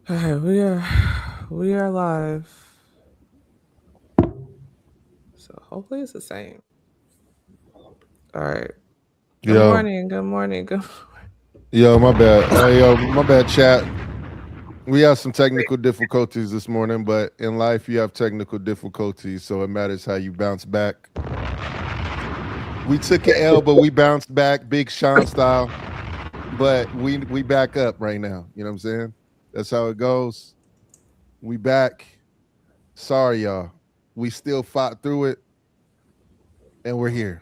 All right, we are live. So hopefully it's the same. All right. Good Yo, morning. Good morning. Good. yo, my bad. Yo, my bad, chat. We have some technical difficulties this morning, but in life you have technical difficulties, so it matters how you bounce back. We took an L, but we bounced back, Big Sean style. But we back up right now. You know what I'm saying? That's how it goes. We back. Sorry, y'all. We still fought through it, and we're here.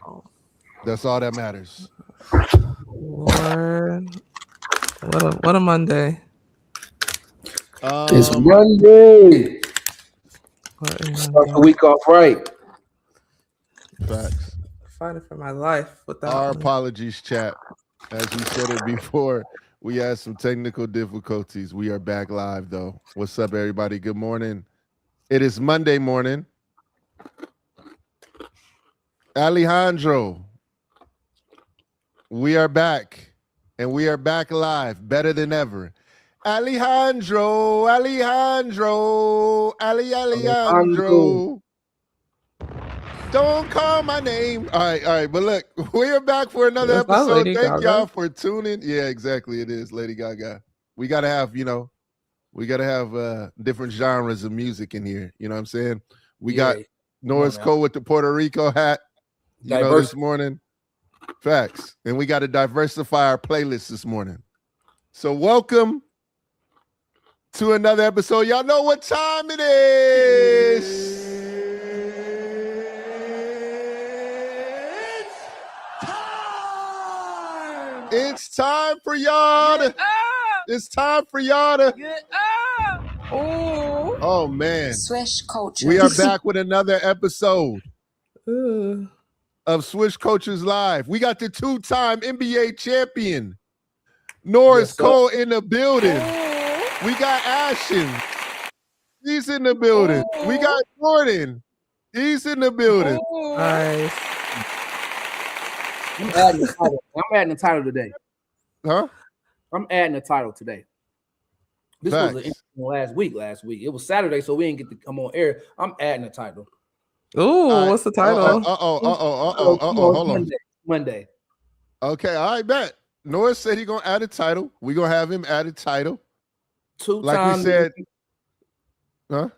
That's all that matters. Lord, what a Monday. It's Um, Monday. What a Start the Monday. week off right. Facts. Fighting for my life with that Our one. apologies, chat. As we said it before, we had some technical difficulties. We are back live, though. What's up, everybody? Good morning. It is Monday morning. Alejandro, we are back, and we are back live, better than ever. Alejandro. Don't call my name. All right. But look, we are back for another That's not episode. Lady Thank Gaga. y'all for tuning. Yeah, exactly. It is Lady Gaga. We gotta have, different genres of music in here. You know what I'm saying? We got Norris Cole with the Puerto Rico hat, this morning. Facts. And we got to diversify our playlist this morning. So welcome to another episode. Y'all know what time it is. It's time for y'all to. It's time for y'all to. Oh man. Swish Cultures. We are back with another episode Ooh. of Swish Cultures Live. We got the two-time NBA champion Norris Cole in the building. We got Ashten. He's in the building. We got Jordan. He's in the building. Nice. I'm adding the title. Today. Huh? I'm adding the title today. This was an interesting last week. It was Saturday, so we didn't get to come on air. I'm adding the title. Ooh, what's the title? Hold on. Monday. Okay, all right, bet. Norris said he's gonna add a title. We're gonna have him add a title. Two-time, like we said. Huh?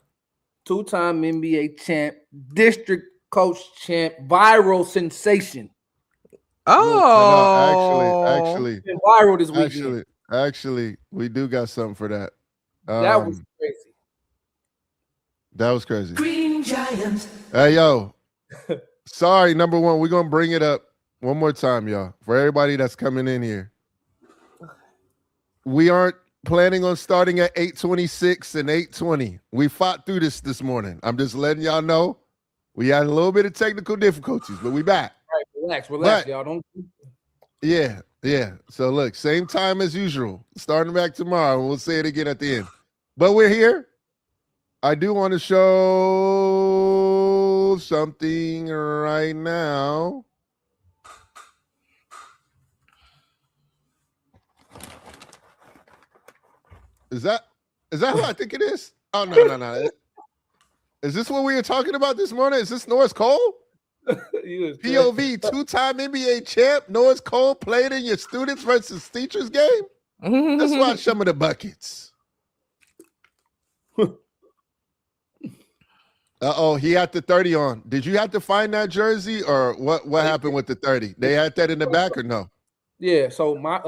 Two-time NBA champ, district coach champ, viral sensation. Oh, actually, been viral this weekend. Actually, we do got something for that. That was crazy. That was crazy. Green Giant. Hey, yo. Sorry, number one, we're gonna bring it up one more time, y'all. For everybody that's coming in here, we aren't planning on starting at 8:26 and 8:20. We fought through this morning. I'm just letting y'all know we had a little bit of technical difficulties, but we back. All right, relax, y'all. Don't. Yeah. So look, same time as usual. Starting back tomorrow, and we'll say it again at the end. But we're here. I do want to show something right now. Is that who I think it is? Oh, no. Is this what we were talking about this morning? Is this Norris Cole? POV, two-time NBA champ, Norris Cole played in your students versus teachers game? Let's watch some of the buckets. He had the 30 on. Did you have to find that jersey, or what happened with the 30? They had that in the back or no? Yeah, so my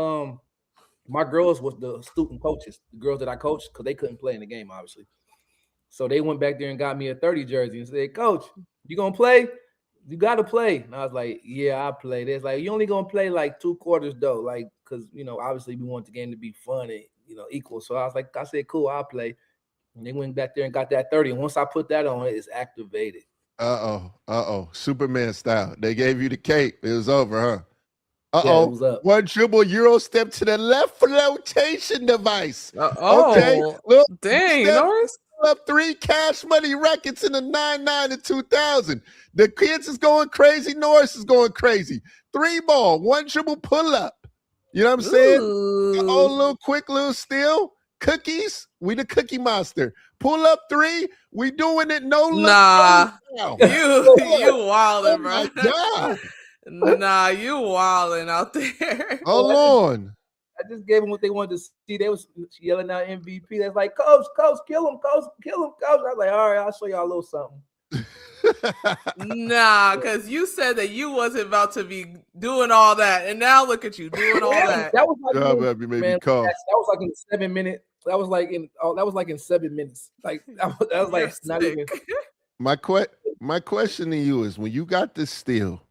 girls was the student coaches, the girls that I coached, because they couldn't play in the game, obviously. So they went back there and got me a 30 jersey and said, "Coach, you gonna play? You gotta play." And I was like, "Yeah, I play." It's like, "You only gonna play like 2 quarters though, like, because obviously we want the game to be fun and equal." So I said, "Cool, I'll play." And they went back there and got that 30. And once I put that on, it's activated. Superman style. They gave you the cape. It was over, huh? Yeah, it was up. One dribble, Euro step to the left flotation device. Okay. Dang, Norris. Up 3 cash money records in the 99 and 2000. The kids is going crazy. Norris is going crazy. 3 ball, 1 dribble pull up. You know what I'm saying? Little quick little steal. cookies. We the cookie monster. Pull up 3. We doing it. No look. Nah, Now. you Oh wildin', bro. my God. Nah, you wildin' out there. Hold on. I just gave them what they wanted to see. They was yelling out MVP. That's like, coach, kill him, coach. I was like, all right, I'll show y'all a little something. Nah, because you said that you wasn't about to be doing all that, and now look at you doing all that. That was like, God, you made me cough. that was like in 7 minutes. That was like in 7 minutes. Like that was like not even. My question to you is, when you got this steal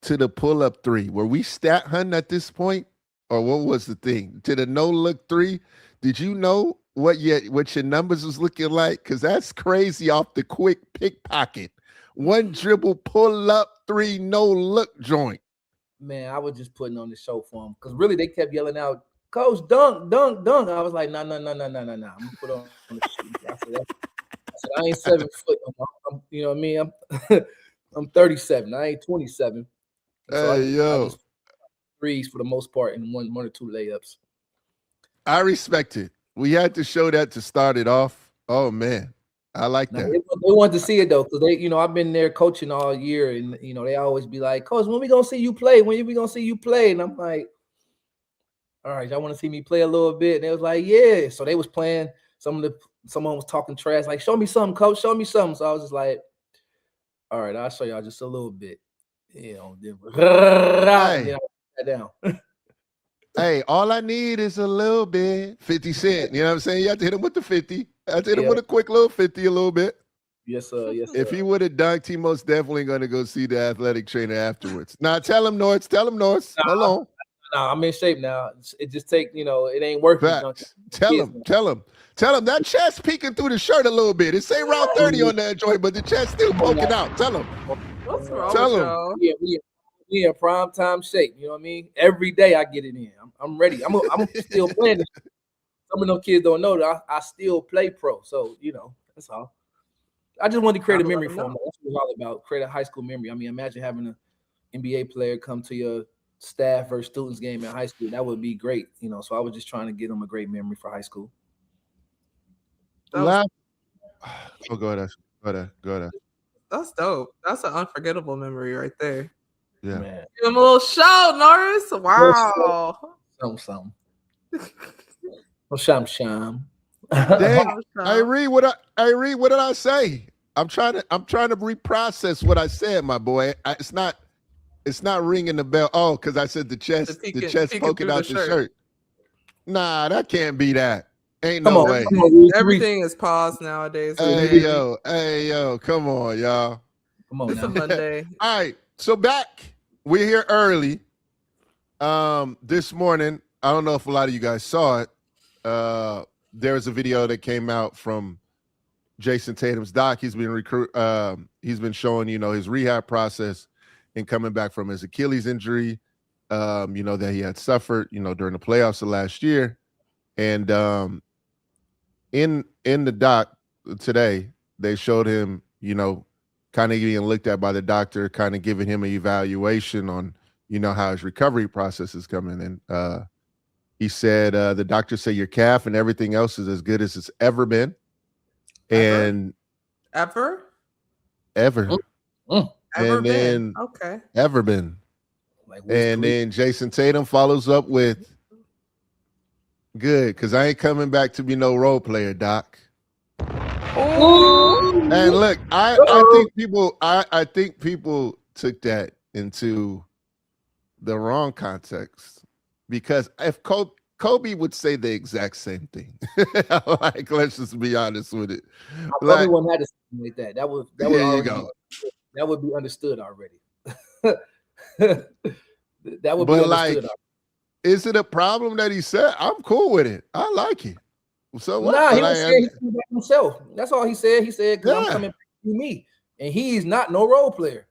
to the pull up 3, were we stat hunting at this point, or what was the thing to the no look 3? Did you know what your numbers was looking like? Because that's crazy off the quick pickpocket. 1 dribble pull up 3 no look joint. Man, I was just putting on the show for them because really they kept yelling out, "Coach, dunk, dunk, dunk." I was like, no. I'm gonna put on the shoot. I said, I ain't 7 foot. You know what I mean? I'm 37. I ain't 27. So I just threes for the most part and one or 2 layups. I respect it. We had to show that to start it off. Oh man, I like that. They wanted to see it though, because they, I've been there coaching all year, and they always be like, "Coach, when we gonna see you play? When we gonna see you play?" And I'm like, "All right, y'all want to see me play a little bit?" And they was like, "Yeah." So they was playing. Someone was talking trash, like, "Show me something, coach. Show me something." So I was just like, "All right, I'll show y'all just a little bit." Then I sat down. Hey, all I need is a little bit. 50 Cent. You know what I'm saying? You have to hit him with the 50. I have to hit him with a quick little 50 a little bit. Yes, sir. Yes, sir. If he would have dunked, he most definitely going to go see the athletic trainer afterwards. Now, tell him, Norris. Hold on. Nah, I'm in shape now. It just take, it ain't working. Tell him that chest peeking through the shirt a little bit. It say round 30 on that joint, but the chest still poking out. Tell him. What's wrong Tell with him. y'all? Yeah, prime time shape. You know what I mean? Every day I get it in. I'm ready. I'm still playing. Some of them kids don't know that I still play pro. So, that's all. I just wanted to create a memory for them. That's what it's all about. Create a high school memory. I mean, imagine having an NBA player come to your staff versus students game in high school. That would be great. So I was just trying to get them a great memory for high school. Go ahead. That's dope. That's an unforgettable memory right there. Yeah. Man. Give him a little show, Norris. Wow. Something. Oh, sham. Dang, I read what did I say? I'm trying to reprocess what I said, my boy. It's not ringing the bell. Oh, because I said the chest poking out the shirt. Nah, that can't be that. Ain't no way. Everything is paused nowadays. Hey yo, come on, y'all. Come on. It's a Monday. All right, so we're here early. This morning, I don't know if a lot of you guys saw it. There was a video that came out from Jayson Tatum's doc. He's been he's been showing, his rehab process and coming back from his Achilles injury, that he had suffered, during the playoffs of last year. And in the doc today, they showed him, kind of getting looked at by the doctor, kind of giving him an evaluation on, how his recovery process is coming. And he said, the doctor said your calf and everything else is as good as it's ever been. And ever. And then okay. Ever been. And then Jayson Tatum follows up with, good, because I ain't coming back to be no role player, Doc. Ooh. And look, I think people took that into the wrong context, because if Kobe would say the exact same thing. Like, let's just be honest with it. Kobe wouldn't have to say like that. That would there you go. That would be understood already. That would be understood already. Is it a problem that he said? I'm cool with it. I like it. So what? Nah, he was saying he's coming back himself. That's all he said. He said, because I'm coming back to me. And he's not no role player.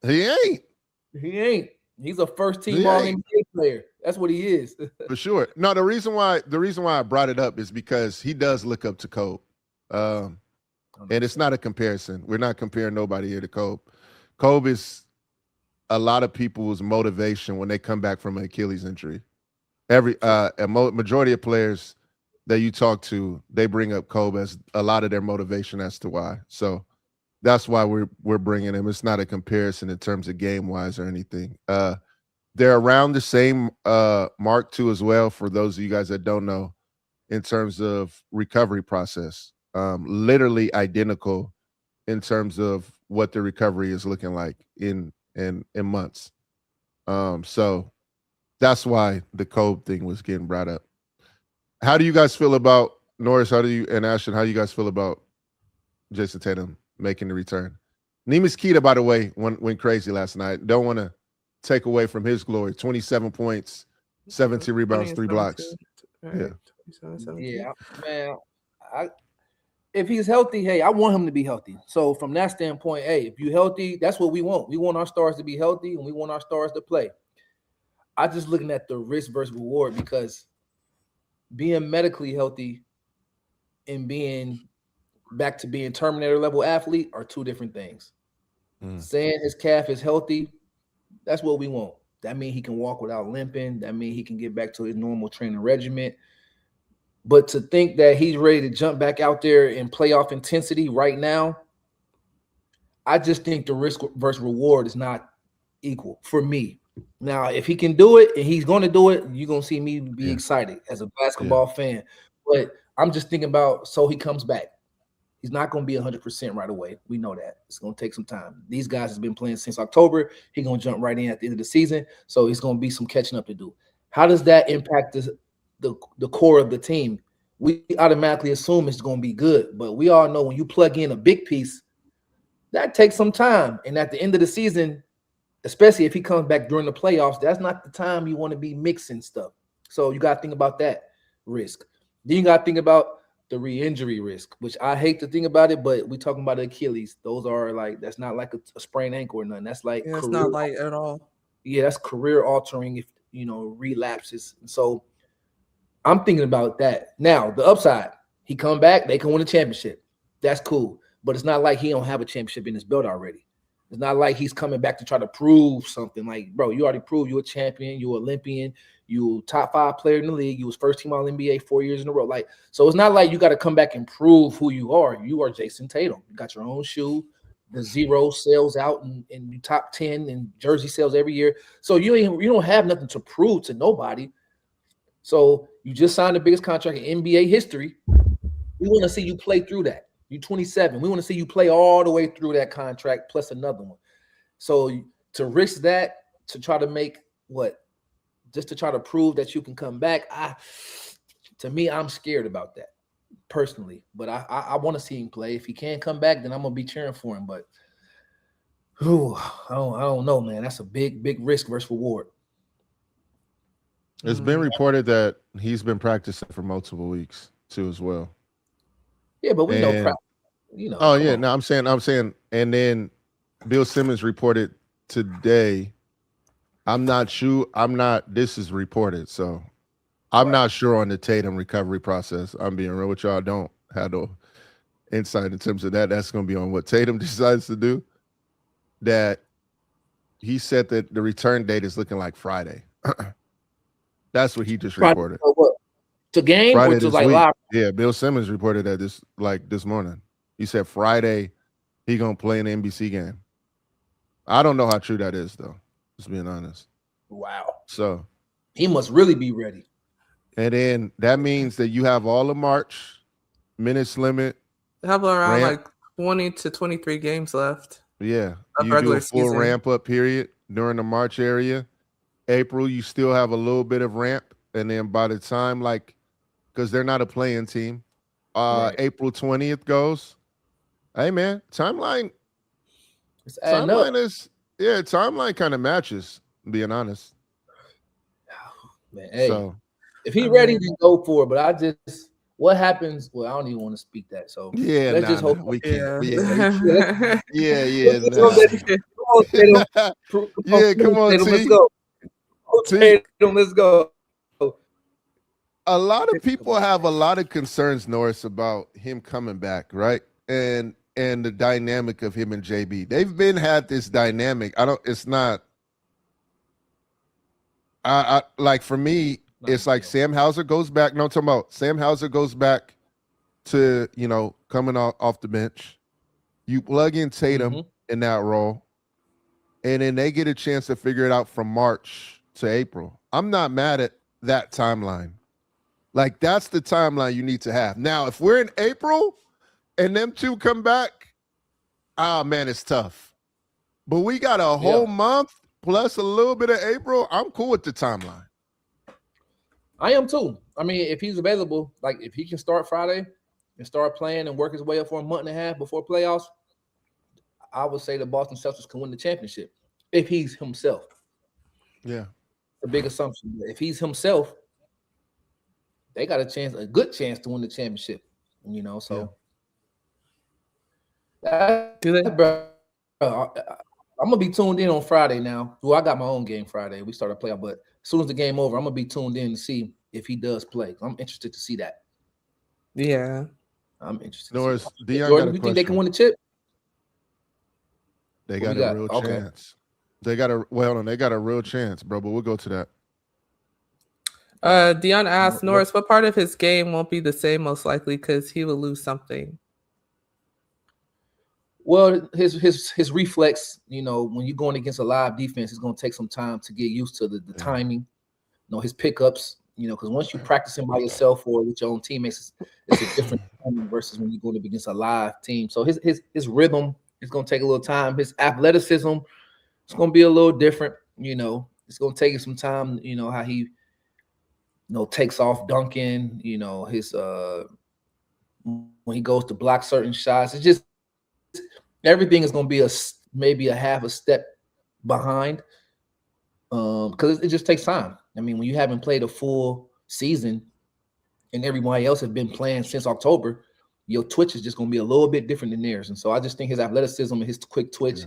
He ain't. He's a first team all NBA player. That's what he is. For sure. No, the reason why I brought it up is because he does look up to Kobe. And it's not a comparison. We're not comparing nobody here to Kobe. Kobe is a lot of people's motivation when they come back from an Achilles injury. Majority of players that you talk to, they bring up Kobe as a lot of their motivation as to why. So that's why we're bringing him. It's not a comparison in terms of game wise or anything. They're around the same mark too as well. For those of you guys that don't know, in terms of recovery process, literally identical in terms of what the recovery is looking like in months. So that's why the Kobe thing was getting brought up. How do you guys feel about Norris? And Ashton, how do you guys feel about Jayson Tatum making the return? Neemias Queta, by the way, went crazy last night. Don't want to take away from his glory. 27 points, 17 rebounds, 3 blocks. Right. Yeah, man. If he's healthy, hey, I want him to be healthy. So from that standpoint, hey, if you're healthy, that's what we want. We want our stars to be healthy, and we want our stars to play. I just looking at the risk versus reward, because being medically healthy and being back to being Terminator level athlete are two different things. Saying his calf is healthy, that's what we want. That means he can walk without limping. That means he can get back to his normal training regimen. But to think that he's ready to jump back out there in playoff intensity right now, I just think the risk versus reward is not equal for me. Now, if he can do it and he's going to do it, you're going to see me be excited as a basketball fan. But I'm just thinking about, so he comes back. He's not going to be 100% right away. We know that. It's going to take some time. These guys have been playing since October. He's going to jump right in at the end of the season. So it's going to be some catching up to do. How does that impact the core of the team? We automatically assume it's going to be good. But we all know when you plug in a big piece, that takes some time. And at the end of the season, especially if he comes back during the playoffs, that's not the time you want to be mixing stuff. So you got to think about that risk. Then you got to think about the re-injury risk, which I hate to think about it, but we talking about the Achilles. Those are like, that's not like a sprained ankle or nothing. That's like it's not light at all. Yeah, that's career altering if relapses. So I'm thinking about that. Now, the upside, he come back, they can win a championship. That's cool. But it's not like he don't have a championship in his belt already. It's not like he's coming back to try to prove something. Like, bro, you already proved you're a champion, you're Olympian, you top 5 player in the league, you was first team all NBA 4 years in a row. Like, so it's not like you got to come back and prove who you are. You are Jayson Tatum. You got your own shoe. The zero sells out in you top 10 and jersey sales every year. So you don't have nothing to prove to nobody. So you just signed the biggest contract in NBA history. We want to see you play through that. You're 27. We want to see you play all the way through that contract plus another one. So to risk that, to try to make what? Just to try to prove that you can come back, to me, I'm scared about that personally. But I want to see him play. If he can't come back, then I'm going to be cheering for him. But I don't know, man. That's a big risk versus reward. It's been reported that he's been practicing for multiple weeks too as well. Yeah, but we know practice. Oh yeah, no, I'm saying, and then Bill Simmons reported today. I'm not sure. This is reported, so I'm not sure on the Tatum recovery process. I'm being real with y'all. I don't have no insight in terms of that. That's going to be on what Tatum decides to do. That he said that the return date is looking like Friday. That's what he just reported. To game Friday or to like live? Yeah, Bill Simmons reported that this morning. He said Friday he gonna play an NBC game. I don't know how true that is though. Just being honest. Wow. So he must really be ready. And then that means that you have all of March, minutes limit. Have around like 20 to 23 games left. Yeah. You do a full ramp up period during the March area. April, you still have a little bit of ramp. And then by the time, because they're not a playing team, right. April 20th goes. Hey, man, timeline kind of matches, being honest. Man, hey, so, if he's ready, then go for it. But what happens? Well, I don't even want to speak that. So yeah, let's just hope we can't. Yeah, come on, Tatum, let's go. Tatum, let's go. A lot of people have a lot of concerns, Norris, about him coming back, right? And the dynamic of him and JB. They've had this dynamic. For me, it's like Sam Hauser goes back. No, I'm talking about Sam Hauser goes back to, coming off the bench. You plug in Tatum in that role, and then they get a chance to figure it out from March to April. I'm not mad at that timeline. Like, that's the timeline you need to have. Now, if we're in April and them two come back, man, it's tough. But we got a whole month plus a little bit of April. I'm cool with the timeline. I am too. I mean, if he's available, like if he can start Friday and start playing and work his way up for a month and a half before playoffs, I would say the Boston Celtics can win the championship if he's himself. Yeah. A big assumption. If he's himself, they got a good chance to win the championship. So bro, I'm gonna be tuned in on Friday now. Well, I got my own game Friday. We start a playoff, but as soon as the game over, I'm gonna be tuned in to see if he does play. I'm interested to see that. Yeah, I'm interested. Norris, Jordan, you think they can win the chip? They got a real chance. They got a real chance, bro. But we'll go to that. Dion asked Norris, what part of his game won't be the same most likely because he will lose something? Well, his reflex, when you're going against a live defense, it's going to take some time to get used to the timing, his pickups, because once you practicing by yourself or with your own teammates, it's a different timing versus when you're going up against a live team. So his rhythm is going to take a little time. His athleticism is going to be a little different. It's going to take him some time. How he, takes off dunking. His when he goes to block certain shots, it's just. Everything is going to be maybe a half a step behind because it just takes time. I mean, when you haven't played a full season and everybody else has been playing since October, your twitch is just going to be a little bit different than theirs. And so I just think his athleticism and his quick twitch,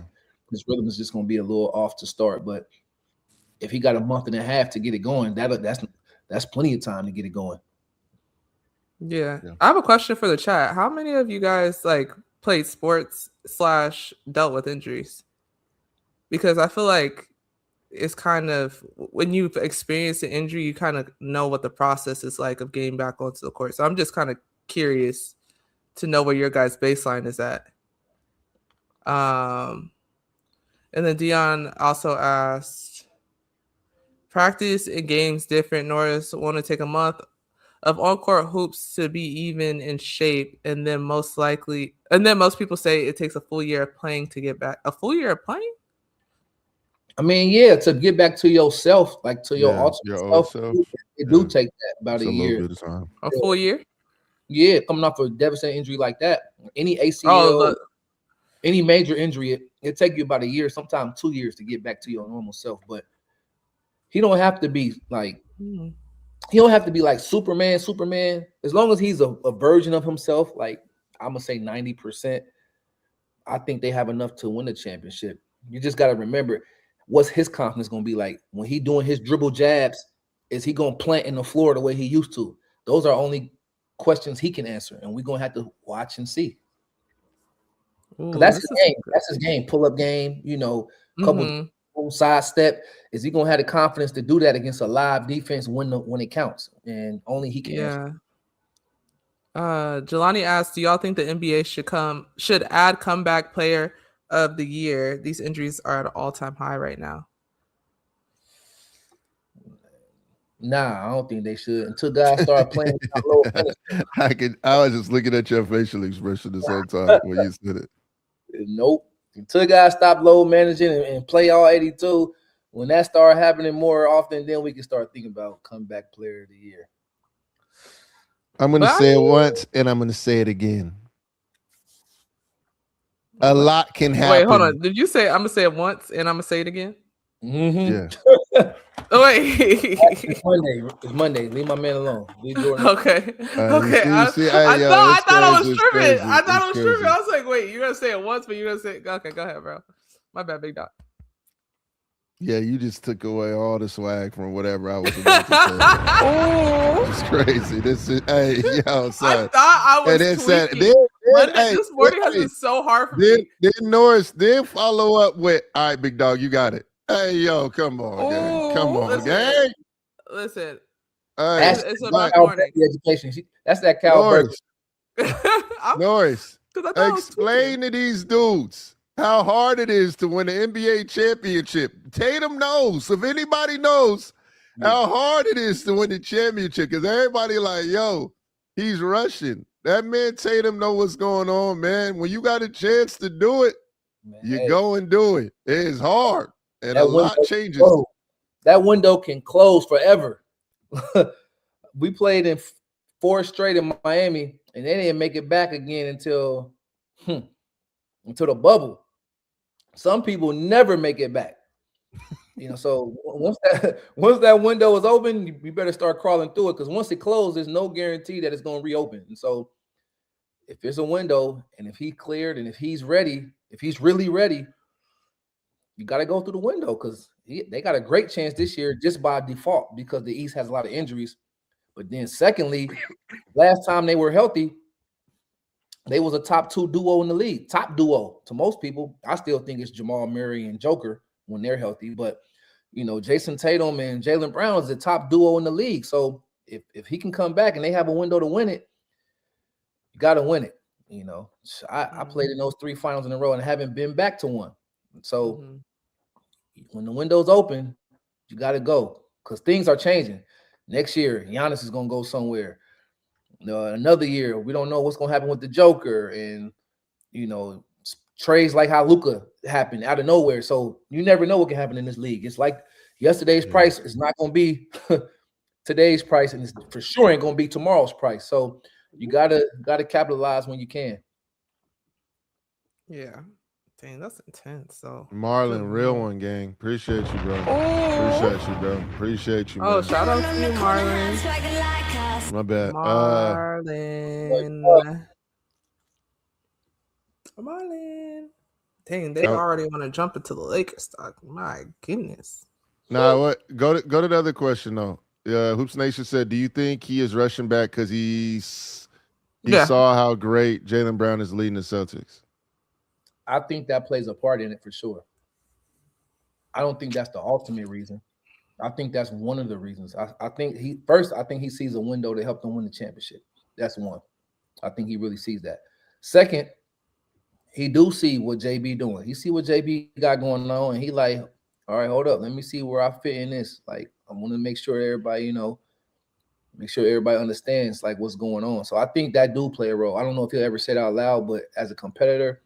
his rhythm is just going to be a little off to start. But if he got a month and a half to get it going, that's plenty of time to get it going. Yeah. I have a question for the chat. How many of you guys played sports / dealt with injuries? Because I feel like it's kind of, when you've experienced an injury, you kind of know what the process is like of getting back onto the court. So I'm just kind of curious to know where your guys' baseline is at. And then Dion also asked, practice and games different. Norris want to take a month of on-court hoops to be even in shape, and then most people say it takes a full year of playing to get back. A full year of playing? I mean, to get back to yourself, to your ultimate self, it do take that about a year. A full year? Yeah, coming off a devastating injury like that, any ACL, any major injury, it take you about a year, sometimes 2 years to get back to your normal self. But he don't have to be like. He don't have to be like Superman. As long as he's a version of himself, I'm going to say 90%, I think they have enough to win the championship. You just got to remember, what's his confidence going to be like? When he doing his dribble jabs, is he going to plant in the floor the way he used to? Those are only questions he can answer, and we're going to have to watch and see. That's his game. That's his game. Pull-up game, couple side step. Is he gonna have the confidence to do that against a live defense when it counts? And only he can. Jelani asked, do y'all think the NBA should add comeback player of the year? These injuries are at an all-time high right now. Nah, I don't think they should until guys start playing. Low I was just looking at your facial expression this whole time when you said it. Nope. Until guys stop load managing and play all 82, when that start happening more often, then we can start thinking about comeback player of the year. I'm going to say it once, and I'm going to say it again. A lot can happen. Wait, hold on. Did you say I'm going to say it once, and I'm going to say it again? Yeah. Oh, wait. It's Monday. Leave my man alone. Okay. I thought I was tripping. I was like, wait, you're going to say it once, but you're going to say, okay, go ahead, bro. My bad, big dog. Yeah, you just took away all the swag from whatever I was about to say. Oh, it's crazy. This is, son. I thought I was this morning has been so hard for me. Then Norris, follow up with, all right, big dog, you got it. Hey, yo, come on, gang. Come on, gang. Listen, It's about Cal morning. education. That's that Cal Burger. Norris, explain to these dudes how hard it is to win the NBA championship. Tatum knows. If anybody knows how hard it is to win the championship, because everybody like, yo, he's rushing. That man Tatum know what's going on, man. When you got a chance to do it, you go and do it. It is hard, and a lot changes. That window can close forever. We played in 4 straight in Miami, and they didn't make it back again until the bubble. Some people never make it back. So once that window is open, you better start crawling through it, because once it closes, there's no guarantee that it's going to reopen. And so if there's a window, and if he cleared, and if he's ready, if he's really ready, you got to go through the window, because they got a great chance this year just by default, because the East has a lot of injuries. But then secondly, last time they were healthy, they was a top 2 duo in the league. Top duo to most people. I still think it's Jamal Murray and Joker when they're healthy. But, Jayson Tatum and Jaylen Brown is the top duo in the league. So if he can come back and they have a window to win it, you got to win it. I played in those 3 finals in a row and haven't been back to one. So when the window's open, you got to go, because things are changing. Next year, Giannis is going to go somewhere. Another year, we don't know what's going to happen with the Joker, and trades like how Luka happened out of nowhere. So you never know what can happen in this league. It's like yesterday's price is not going to be today's price, and it's for sure ain't going to be tomorrow's price. So you gotta capitalize when you can. Yeah. Dang, that's intense. So Marlon, real one, gang. Appreciate you, bro. Appreciate you, man. Shout out to you, Marlon. My bad. Marlon. Dang, they already want to jump into the Lakers stock. My goodness. Nah, what? Go to the other question though. Hoops Nation said, do you think he is rushing back because he saw how great Jaylen Brown is leading the Celtics? I think that plays a part in it for sure. I don't think that's the ultimate reason. I think that's one of the reasons. I think he sees a window to help them win the championship. That's one. I think he really sees that. Second, he do see what JB doing. He see what JB got going on, and he like, all right, hold up. Let me see where I fit in this. Like, I want to make sure everybody, make sure everybody understands like what's going on. So I think that do play a role. I don't know if he'll ever say it out loud, but as a competitor,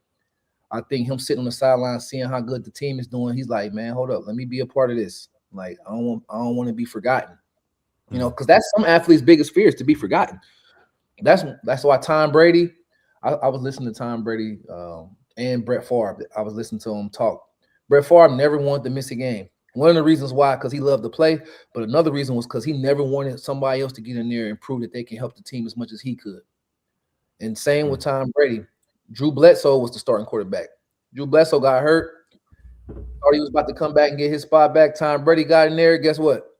I think him sitting on the sideline, seeing how good the team is doing, he's like, man, hold up, let me be a part of this. Like, I don't want to be forgotten, because that's some athletes' biggest fear is to be forgotten. That's why Tom Brady. I was listening to Tom Brady and Brett Favre. I was listening to him talk. Brett Favre never wanted to miss a game. One of the reasons why, because he loved to play, but another reason was because he never wanted somebody else to get in there and prove that they can help the team as much as he could. And same with Tom Brady. Drew Bledsoe was the starting quarterback. Drew Bledsoe got hurt. Thought he was about to come back and get his spot back. Tom Brady got in there. Guess what?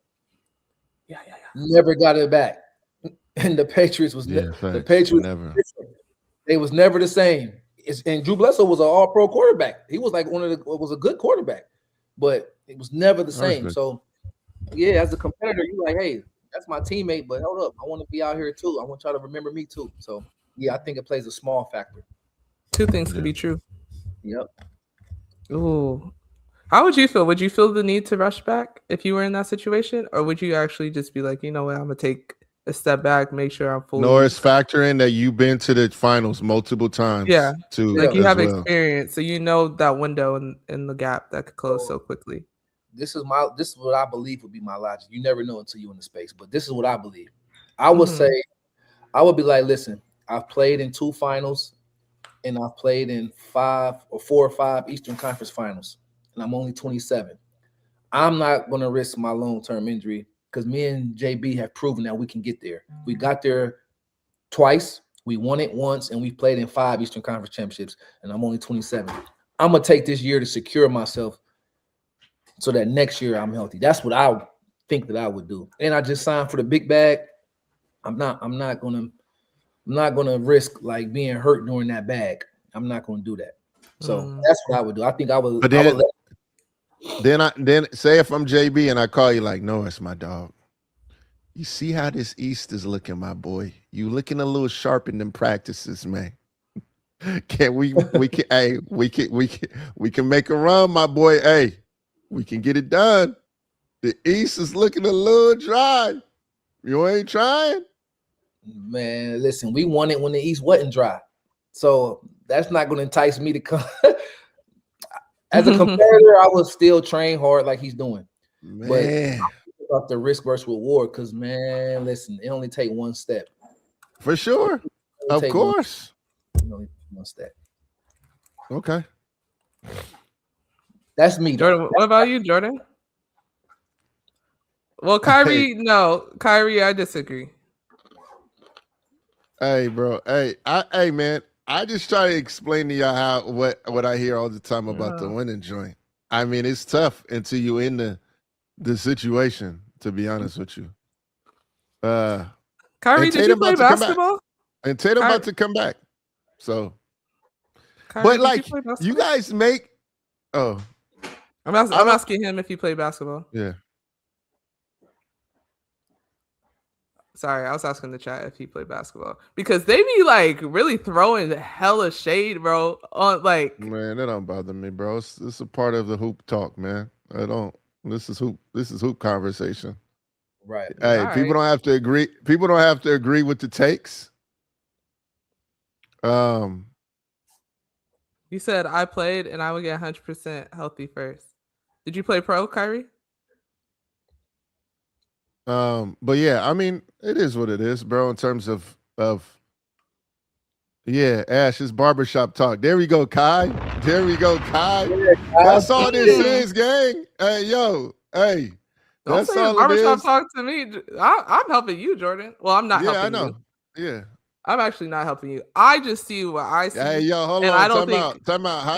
Yeah. Never got it back. And the Patriots was the Patriots never. They was never the same. And Drew Bledsoe was an all-pro quarterback. He was like was a good quarterback, but it was never the same. So, yeah, as a competitor, you're like, hey, that's my teammate, but hold up, I want to be out here too. I want y'all to remember me too. So, yeah, I think it plays a small factor. Two things could be true. Yep. Ooh. How would you feel? Would you feel the need to rush back if you were in that situation? Or would you actually just be like, you know what, I'm going to take a step back, make sure I'm fully. Norris, factor in that you've been to the finals multiple times. Yeah. Too, like you have experience. So you know that window and the gap that could close so quickly. This is what I believe would be my logic. You never know until you're in the space. But this is what I believe. I would say, I would be like, listen, I've played in 2 finals and I've played in 4 or 5 Eastern Conference finals. And I'm only 27. I'm not going to risk my long-term injury because me and JB have proven that we can get there. We got there twice. We won it once, and we played in 5 Eastern Conference championships, and I'm only 27. I'm going to take this year to secure myself so that next year I'm healthy. That's what I think that I would do. And I just signed for the big bag. I'm not going to risk like being hurt during that bag. I'm not going to do that. So that's what I would do. I think I would. But then say if I'm JB and I call you like, no, it's my dog. You see how this East is looking, my boy. You looking a little sharp in them practices, man. Can we can hey, we can make a run, my boy. Hey, we can get it done. The East is looking a little dry. You ain't trying? Man, listen, we won it when the East wasn't dry. So that's not going to entice me to come. As a competitor, I will still train hard like he's doing. Man. But about the risk versus reward, because, man, listen, it only take one step. For sure. Of course. One step. Okay. That's me. Jordan, what about you, Jordan? Well, Kyrie, no. Kyrie, I disagree. Hey, bro. Hey, man. I just try to explain to y'all what I hear all the time about the winning joint. I mean, it's tough until you in the situation, to be honest with you. Kyrie, did you play basketball? And Tatum about to come back. So, Kyrie, but like you guys make. Oh, I'm asking him if he played basketball. Yeah. Sorry, I was asking the chat if he played basketball because they be like really throwing hella shade, bro. On like, man, that don't bother me, bro. It's a part of the hoop talk, man. I don't. This is hoop conversation. Right. Hey, people don't have to agree. People don't have to agree with the takes. You said I played and I would get 100% healthy first. Did you play pro, Kyrie? But yeah, I mean, it is what it is, bro, in terms of Ash's barbershop talk. There we go, Kai. There we go, Kai. That's all this is, gang. Hey, yo, hey. Don't say barbershop talk to me. I'm helping you, Jordan. Well, I'm not helping you. Yeah, I know. Yeah. I'm actually not helping you. I just see what I see. Hey, yo, hold on. I don't think time out. How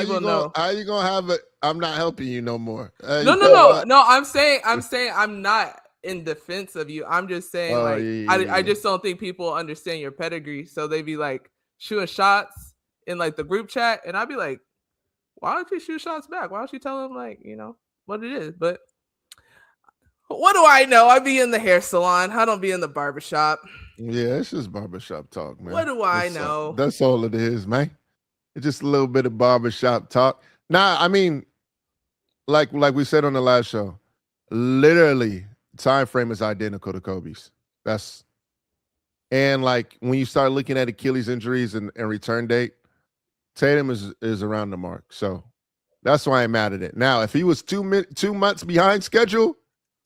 you gonna have it? I'm not helping you no more. Hey, no. I'm saying I'm not in defense of you. I'm just saying I just don't think people understand your pedigree. So they be like shooting shots in like the group chat, and I'd be like, why don't you shoot shots back? Why don't you tell them like what it is? But what do I know? I be in the hair salon. I don't be in the barbershop. Yeah, it's just barbershop talk, man. What do I know? That's all it is, man. It's just a little bit of barbershop talk. Nah, I mean, like we said on the last show, literally, time frame is identical to Kobe's. And like when you start looking at Achilles injuries and return date, Tatum is around the mark. So that's why I'm mad at it. Now, if he was 2 months behind schedule,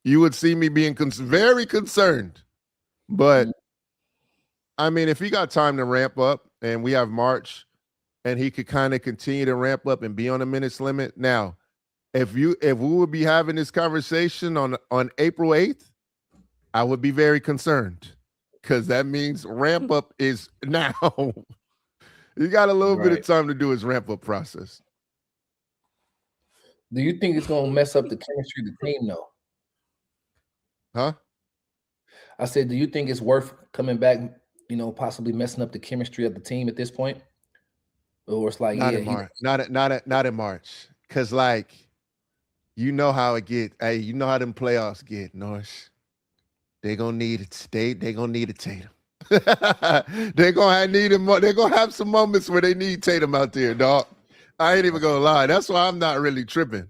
you would see me being very concerned. But I mean, if he got time to ramp up and we have March and he could kind of continue to ramp up and be on a minutes limit. Now, if we would be having this conversation on April 8th, I would be very concerned because that means ramp up is now. He got a little bit of time to do his ramp up process. Do you think it's going to mess up the chemistry of the team, though? Huh? I said, do you think it's worth coming back, possibly messing up the chemistry of the team at this point? Or it's like, not in March. Because, like, you know how it get. Hey, you know how them playoffs get, Norris. They're going to need it. They're going to need a Tatum. They're going to need him. They're going to have some moments where they need Tatum out there, dog. I ain't even going to lie. That's why I'm not really tripping.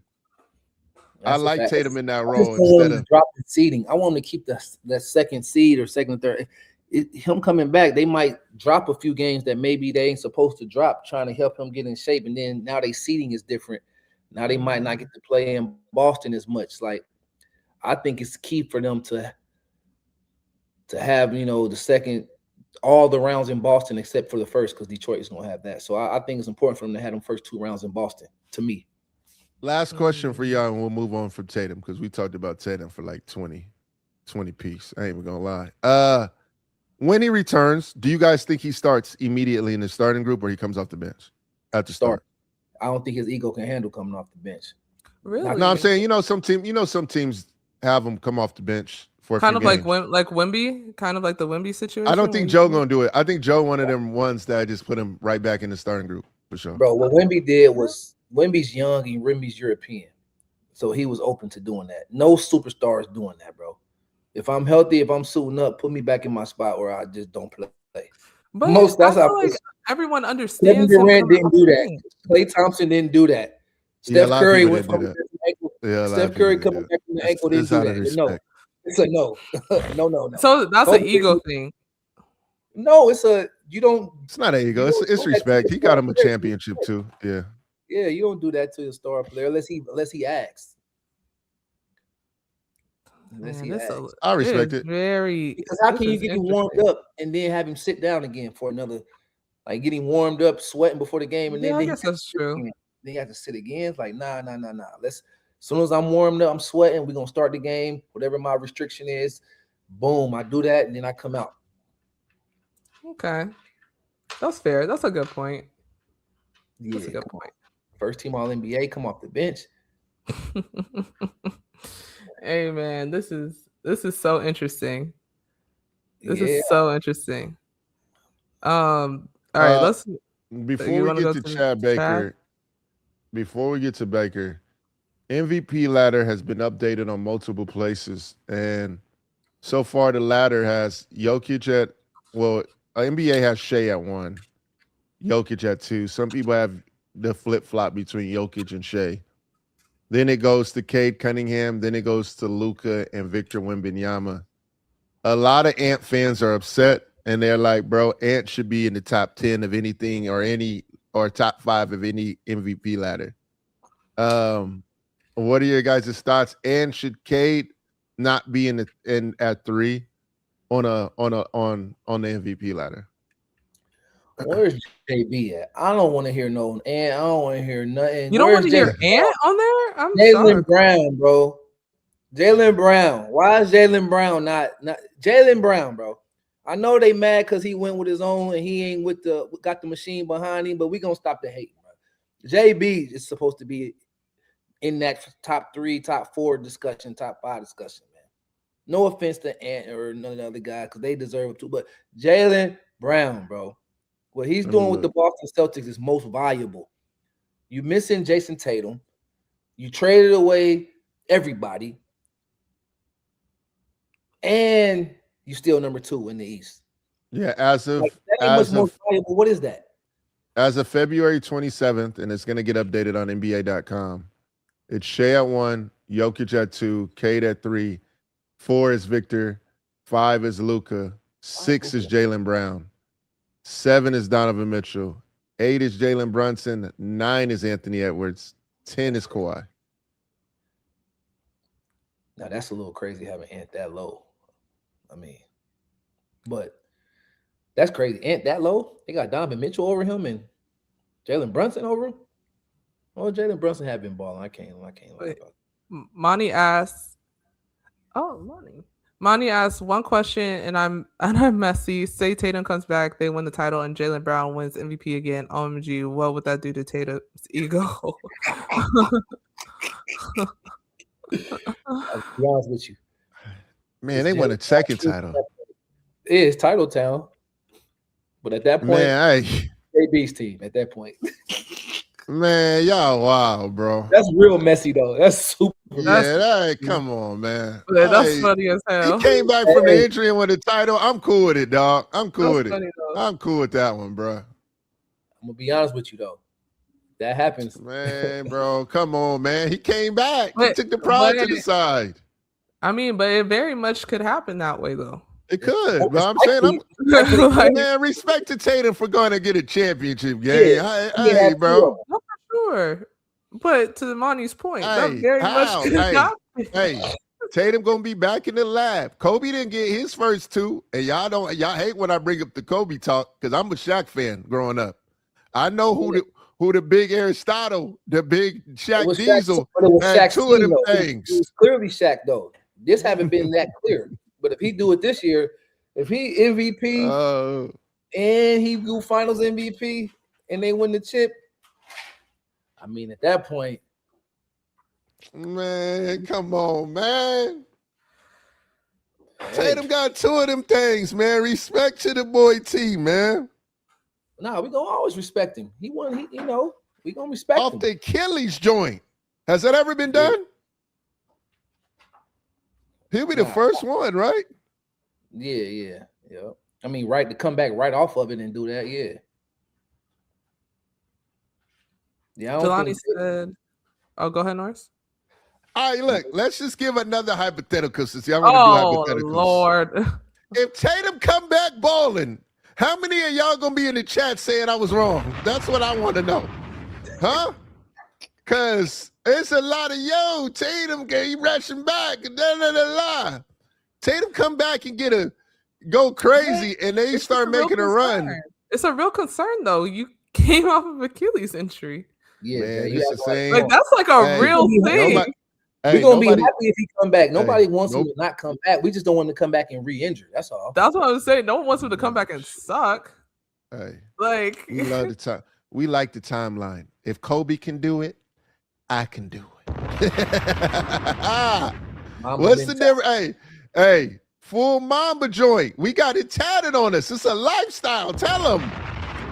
I like Tatum in that role instead of dropping seeding. I want him to keep that second seed or second, third. Him coming back, they might drop a few games that maybe they ain't supposed to drop, trying to help him get in shape. And then now they seeding is different. Now they might not get to play in Boston as much. Like, I think it's key for them to have the second, all the rounds in Boston except for the first, because Detroit is going to have that. So I think it's important for them to have them first 2 rounds in Boston. To me. Last question for y'all, and we'll move on from Tatum because we talked about Tatum for like 20 piece. I ain't even gonna lie. When he returns, do you guys think he starts immediately in the starting group or he comes off the bench at the start? I don't think his ego can handle coming off the bench. Really? No, I'm saying some teams have him come off the bench for a kind few of games. like Wemby, kind of like the Wemby situation. I don't think Joe gonna do it. I think Joe one of them ones that I just put him right back in the starting group for sure. Bro, what Wemby did was Wemby's young and Wemby's European. So he was open to doing that. No superstar is doing that, bro. If I'm healthy, if I'm suiting up, put me back in my spot where I just don't play. But that's how like everyone understands. Kevin Durant didn't do that. Klay Thompson didn't do that. Steph Curry went from the ankle. Steph Curry coming back from the ankle didn't do that. No, it's a no. No. So that's an ego thing. No, it's a you don't. It's not an ego. It's respect. He got him a championship too. Yeah. Yeah, you don't do that to a star player unless he asks. I respect it. Because how can you get him warmed up and then have him sit down again for another, like getting warmed up, sweating before the game, and then I guess that's true. Then you have to sit again. It's like nah. As soon as I'm warmed up, I'm sweating. We're gonna start the game. Whatever my restriction is, boom, I do that, and then I come out. Okay, that's fair. That's a good point. Yeah, that's a good point. First team All NBA, come off the bench. Hey man, this is so interesting. This is so interesting. All right, let's before we get to Chad Baker, MVP ladder has been updated on multiple places, and so far the ladder has Jokic at NBA has Shai at 1, Jokic at 2. Some people have the flip-flop between Jokic and Shai. Then it goes to Cade Cunningham. Then it goes to Luka and Victor Wembanyama. A lot of Ant fans are upset, and they're like, bro, Ant should be in the top 10 of anything or top 5 of any MVP ladder. What are your guys' thoughts? And should Cade not be at 3 on the MVP ladder? Where's JB at? I don't want to hear no Ant. I don't want to hear nothing. You don't want to hear Ant on there? I'm Jaylen Brown, bro. Jaylen Brown. Why is Jaylen Brown not Jaylen Brown, bro? I know they mad because he went with his own and he ain't got the machine behind him, but we gonna stop the hate, bro. JB is supposed to be in that top 3, top 4 discussion, top 5 discussion, man. No offense to Ant or none of the other guys because they deserve it too, but Jaylen Brown, bro. What he's doing with the Boston Celtics is most valuable. You missing Jayson Tatum. You traded away everybody. And you still number 2 in the East. Yeah, as of most valuable. What is that? As of February 27th, and it's going to get updated on NBA.com. It's Shai at 1, Jokic at 2, Cade at 3, 4 is Victor, 5 is Luka, 6 is Jaylen Brown. 7 is Donovan Mitchell. 8 is Jalen Brunson. 9 is Anthony Edwards. 10 is Kawhi. Now, that's a little crazy having Ant that low. I mean, but that's crazy. Ant that low? They got Donovan Mitchell over him and Jalen Brunson over him? Oh, Jalen Brunson have been balling. I can't lie about it. Monty asks, Monty asks one question, and I'm messy. Say Tatum comes back, they win the title, and Jaylen Brown wins MVP again. OMG, what would that do to Tatum's ego? I'll be honest with you. Man, they won a second title. It is title town. But at that point, JB's team at that point. Man, y'all wild, bro. That's real messy, though. That's super messy. Come on, man. That's funny as hell. He came back from the injury and won the title. I'm cool with it, dog. I'm cool with it. I'm cool with that one, bro. I'm going to be honest with you, though. That happens. Man, bro, come on, man. He came back. He took the pride to the side. I mean, but it very much could happen that way, though. It could, but I'm saying, man, respect to Tatum for going to get a championship game. Yeah, hey, bro. For sure. But to Monty's point, that very much could happen. Hey, Tatum gonna be back in the lab. Kobe didn't get his first 2, and y'all hate when I bring up the Kobe talk because I'm a Shaq fan growing up. I know who the big Aristotle, the big Shaq Diesel, had 2 of them things. It was clearly Shaq though. This haven't been that clear. But if he do it this year, if he MVP and he do Finals MVP and they win the chip, I mean, at that point, man, come on, man. Tatum got 2 of them things, man. Respect to the boy T, man. Nah, we gonna always respect him. He won. We gonna respect him. Off the Achilles joint. Has that ever been done? He'll be the first one, right? Yeah. I mean, right to come back right off of it and do that, yeah. Yeah, I don't Jelani think said, "Oh, go ahead, Norris." All right, look, let's just give another hypothetical since y'all want to do hypotheticals. Lord. If Tatum come back balling, how many of y'all gonna be in the chat saying I was wrong? That's what I want to know. Huh? Because it's a lot of Tatum he rushing back. Tatum come back and go crazy, and they start making a run. It's a real concern, though. You came off of Achilles injury. Yeah, man, it's the same. Like that's like a real thing. We're gonna be happy if he come back. Nobody wants him to not come back. We just don't want him to come back and re-injure. That's all. That's what I was saying. No one wants him to come back and suck. Hey, like we love the time. We like the timeline. If Kobe can do it, I can do it. What's the difference? Hey, full Mamba joint. We got it tatted on us. It's a lifestyle. Tell them.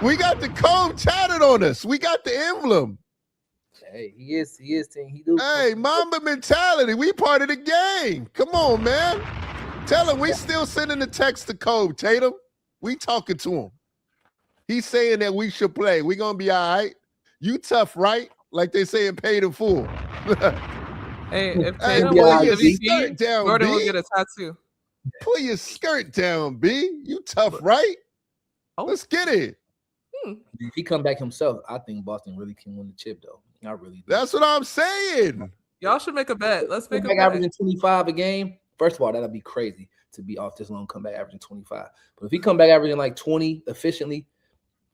We got the code tatted on us. We got the emblem. Hey, he is. He do. Hey, Mamba mentality. We part of the game. Come on, man. Tell him we still sending the text to Kobe, Tatum. We talking to him. He's saying that we should play. We gonna be all right. You tough, right? Like they say in Paid in Full. Hey, if Tatum wins MVP, Jordan will get a tattoo. Pull your skirt down, B. You tough, right? Oh. Let's get it. If he come back himself, I think Boston really can win the chip, though. I really do. That's what I'm saying. Y'all should make a bet. Let's make a bet. Averaging 25 a game. First of all, that'd be crazy to be off this long, come back averaging 25. But if he come back averaging like 20 efficiently,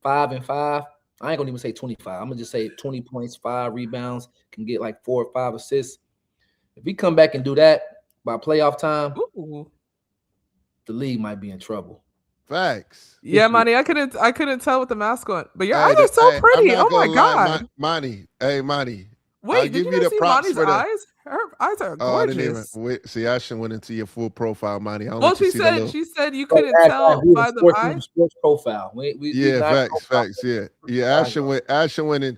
5 and 5, I ain't gonna even say 25. I'm gonna just say 20 points, 5 rebounds, can get like 4 or 5 assists. If he come back and do that by playoff time, the league might be in trouble. Facts. Yeah, Monty, I couldn't tell with the mask on, but your eyes are so pretty. Oh my god, Monty. Hey, Monty. Wait, did you see Monty's eyes? Her eyes are gorgeous. See, I shouldn't went into your full profile, Monty. She said you couldn't tell by the eyes. Sports profile. Facts. Yeah. Ashton went in.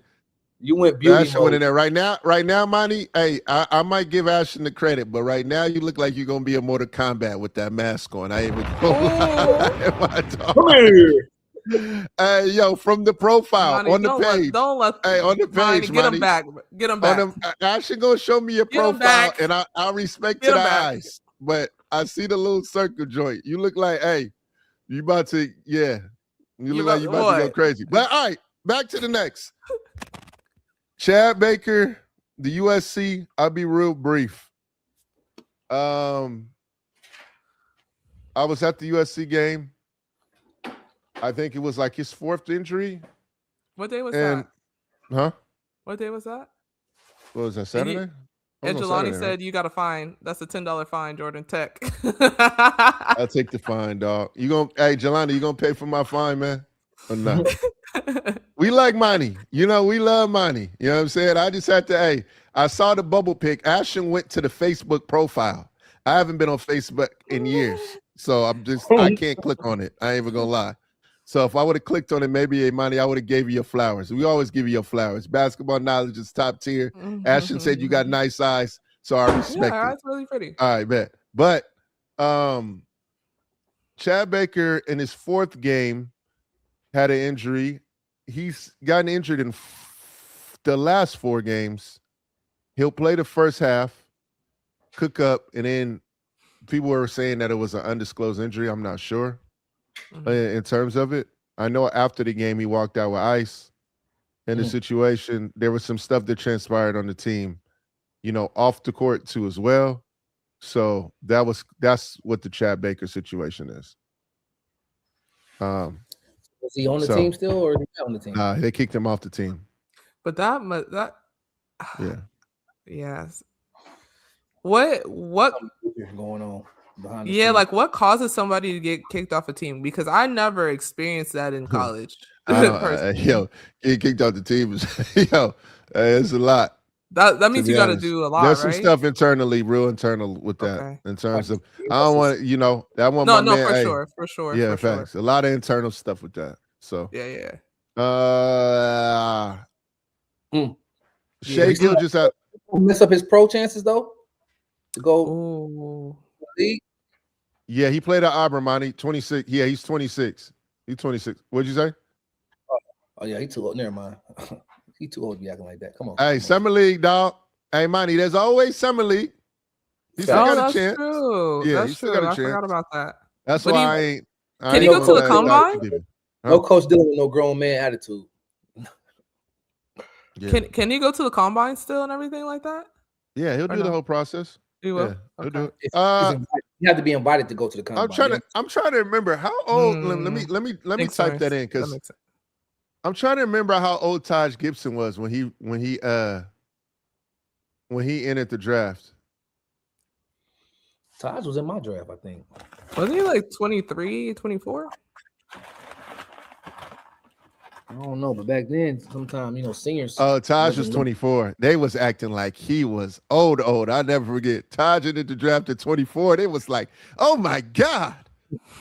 You went beauty. Ashton went in there right now, Monty. Hey, I might give Ashton the credit, but right now you look like you're gonna be in Mortal Kombat with that mask on. I ain't even come here. Hey, yo, from the profile Monty, on the page. Don't let on the page, get him back. Get him back. Ashton gonna show me your profile, and I respect to the eyes. But I see the little circle joint. You look like, hey, you about to, yeah. You look like you about to go crazy. But all right, back to the next. Chad Baker, the USC. I'll be real brief. I was at the USC game. I think it was like his 4th injury. What day was that? Huh? What day was that? What was that, Saturday? And Jelani said you got a fine. That's a $10 fine, Jordan Tech. I'll take the fine, dog. Hey, Jelani, you gonna pay for my fine, man? Or not? We like money. You know, we love money. You know what I'm saying? I just had to, I saw the bubble pic. Ashton went to the Facebook profile. I haven't been on Facebook in years. So I can't click on it. I ain't even gonna lie. So if I would have clicked on it, maybe money, I would have gave you your flowers. We always give you your flowers. Basketball knowledge is top tier. Ashton said you got nice eyes, so I respect it. That's really pretty. All right, bet. But Chad Baker in his 4th game had an injury. He's gotten injured in the last 4 games. He'll play the first half, cook up, and then people were saying that it was an undisclosed injury. I'm not sure in terms of it. I know after the game he walked out with ice. In the situation, there was some stuff that transpired on the team, off the court too as well. So that's what the Chad Baker situation is. Is he on the team still, or is he not on the team? They kicked him off the team. But that yeah. Yes. What going on behind the scenes? Like what causes somebody to get kicked off a team? Because I never experienced that in college. Getting kicked off the team is it's a lot. That means you got to do a lot. There's some stuff internally, real internal with that. In terms of, I don't want that one. No, for sure. Yeah, facts. A lot of internal stuff with that. So yeah. Shai Gilgeous-Alexander mess up his pro chances though. To go. Yeah, he played at Auburn, Monty. 26. Yeah, he's 26. He's 26. What'd you say? Oh yeah, he too old. Never mind. He too old to be acting like that. Come on. Hey, Summer League, dog. Hey, Monty, there's always Summer League. He still got a chance. True. Yeah, that's he still true. got a I chance. forgot about that. That's But why he- I ain't. Can he go to the combine? No coach dealing with no grown man attitude. Yeah. Can he go to the combine still and everything like that? Yeah, he'll Or do no? the whole process. He will. Yeah, he'll Okay. do it. You have to be invited to go to the combine. I'm trying to remember how old. Let me Makes type sense. that in because makes sense. I'm trying to remember how old Taj Gibson was when he entered the draft. Taj was in my draft, I think. Wasn't he like 23, 24? I don't know, but back then, sometimes seniors. Taj was 24. They was acting like he was old. I never forget. Taj entered the draft at 24. They was like, "Oh my God!"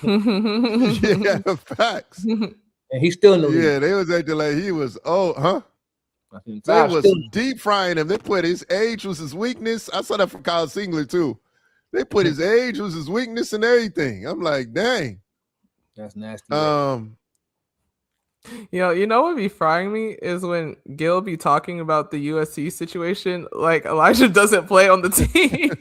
Yeah, facts. And he's still in the league. Yeah, they was acting like he was old, huh? They was deep frying him. They put his age was his weakness. I saw that from Kyle Singler too. They put his age was his weakness and everything. I'm like, dang. That's nasty. You know what would be frying me is when Gil be talking about the USC situation, like Elijah doesn't play on the team.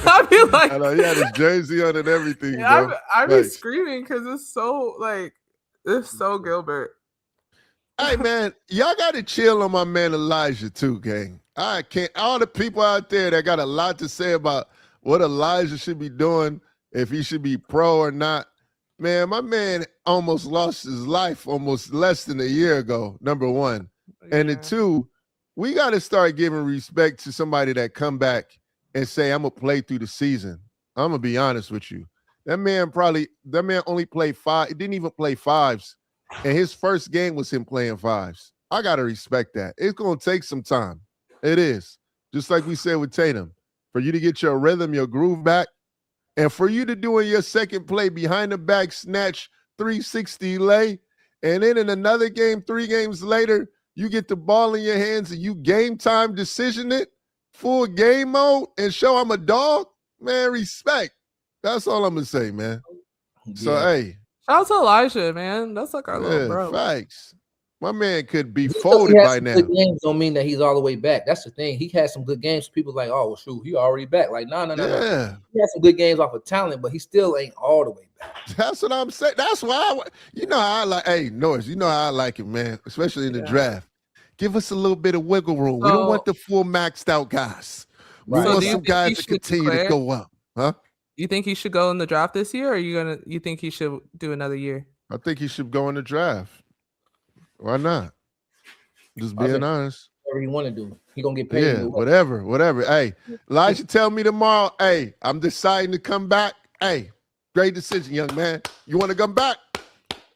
I'd be like, I know he had his jersey on and everything, bro. I'd be screaming because it's so Gilbert. Hey man, y'all gotta chill on my man Elijah too, gang. I can't. All the people out there that got a lot to say about what Elijah should be doing, if he should be pro or not. Man, my man almost lost his life almost less than a year ago, number one. And the two, we got to start giving respect to somebody that come back and say, I'm going to play through the season. I'm going to be honest with you. That man only played five. He didn't even play fives. And his first game was him playing fives. I got to respect that. It's going to take some time. It is. Just like we said with Tatum. For you to get your rhythm, your groove back, and for you to do in your second play behind the back snatch 360 lay, and then in another game, 3 games later, you get the ball in your hands and you game time decision it, full game mode, and show I'm a dog, man, respect. That's all I'm going to say, man. Yeah. So, hey. Shout out to Elijah, man. That's like our little bro. Facts. My man could be folded by now. Good games don't mean that he's all the way back. That's the thing. He had some good games. People like, oh, well, shoot, he already back. Like, no. He had some good games off of talent, but he still ain't all the way back. That's what I'm saying. That's why how I like. Hey, Norris, you know how I like it, man. Especially in the draft. Give us a little bit of wiggle room. We don't want the full maxed out guys. We want some guys to continue to go up, huh? You think he should go in the draft this year, or you think he should do another year? I think he should go in the draft. Why not? Just being honest. Whatever he want to do, he gonna get paid. Yeah, whatever. Hey, Elijah, tell me tomorrow. Hey, I'm deciding to come back. Hey, great decision, young man. You want to come back?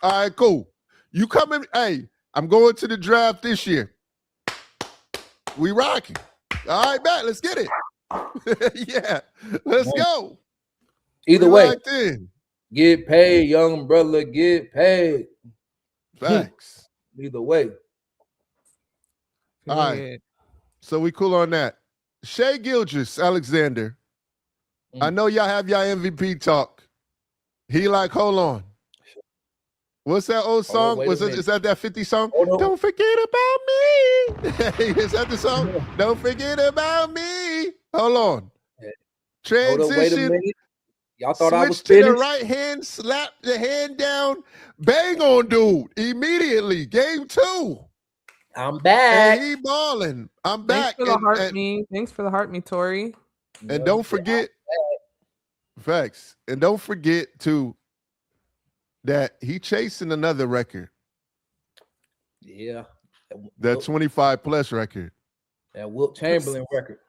All right, cool. You coming? Hey, I'm going to the draft this year. We rocking. All right, back. Let's get it. Yeah, let's go. Either way, get paid, young brother. Get paid. Facts. Either way. All right. So we cool on that. Shai Gilgeous-Alexander. I know y'all have y'all MVP talk. He like, hold on. What's that old song? Is that 50 song? Don't forget about me. Is that the song? Don't forget about me. Hold on. Transition. Y'all thought I was finished. To the right hand, slap the hand down, bang on dude immediately. Game 2. I'm back. And he balling. I'm back. Thanks for the heart me, Tori. And don't forget, facts. And don't forget too that he chasing another record. Yeah. That 25 plus record. That Wilt Chamberlain record.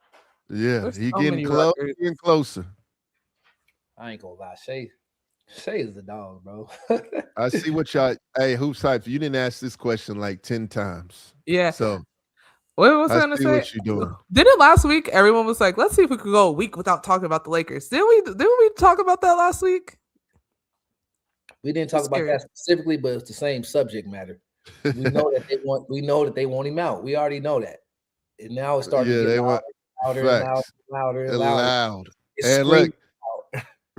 Yeah, he getting closer and closer. I ain't gonna lie, Shai is the dog, bro. I see what y'all. Hey, Hoops Hype, you didn't ask this question like 10 times. Yeah. So what was I gonna say? What you doing? Did it last week? Everyone was like, "Let's see if we could go a week without talking about the Lakers." Didn't we talk about that last week? We didn't talk about that specifically, but it's the same subject matter. We know that they want. We know that they want him out. We already know that. And now it's starting to get louder and louder. And look,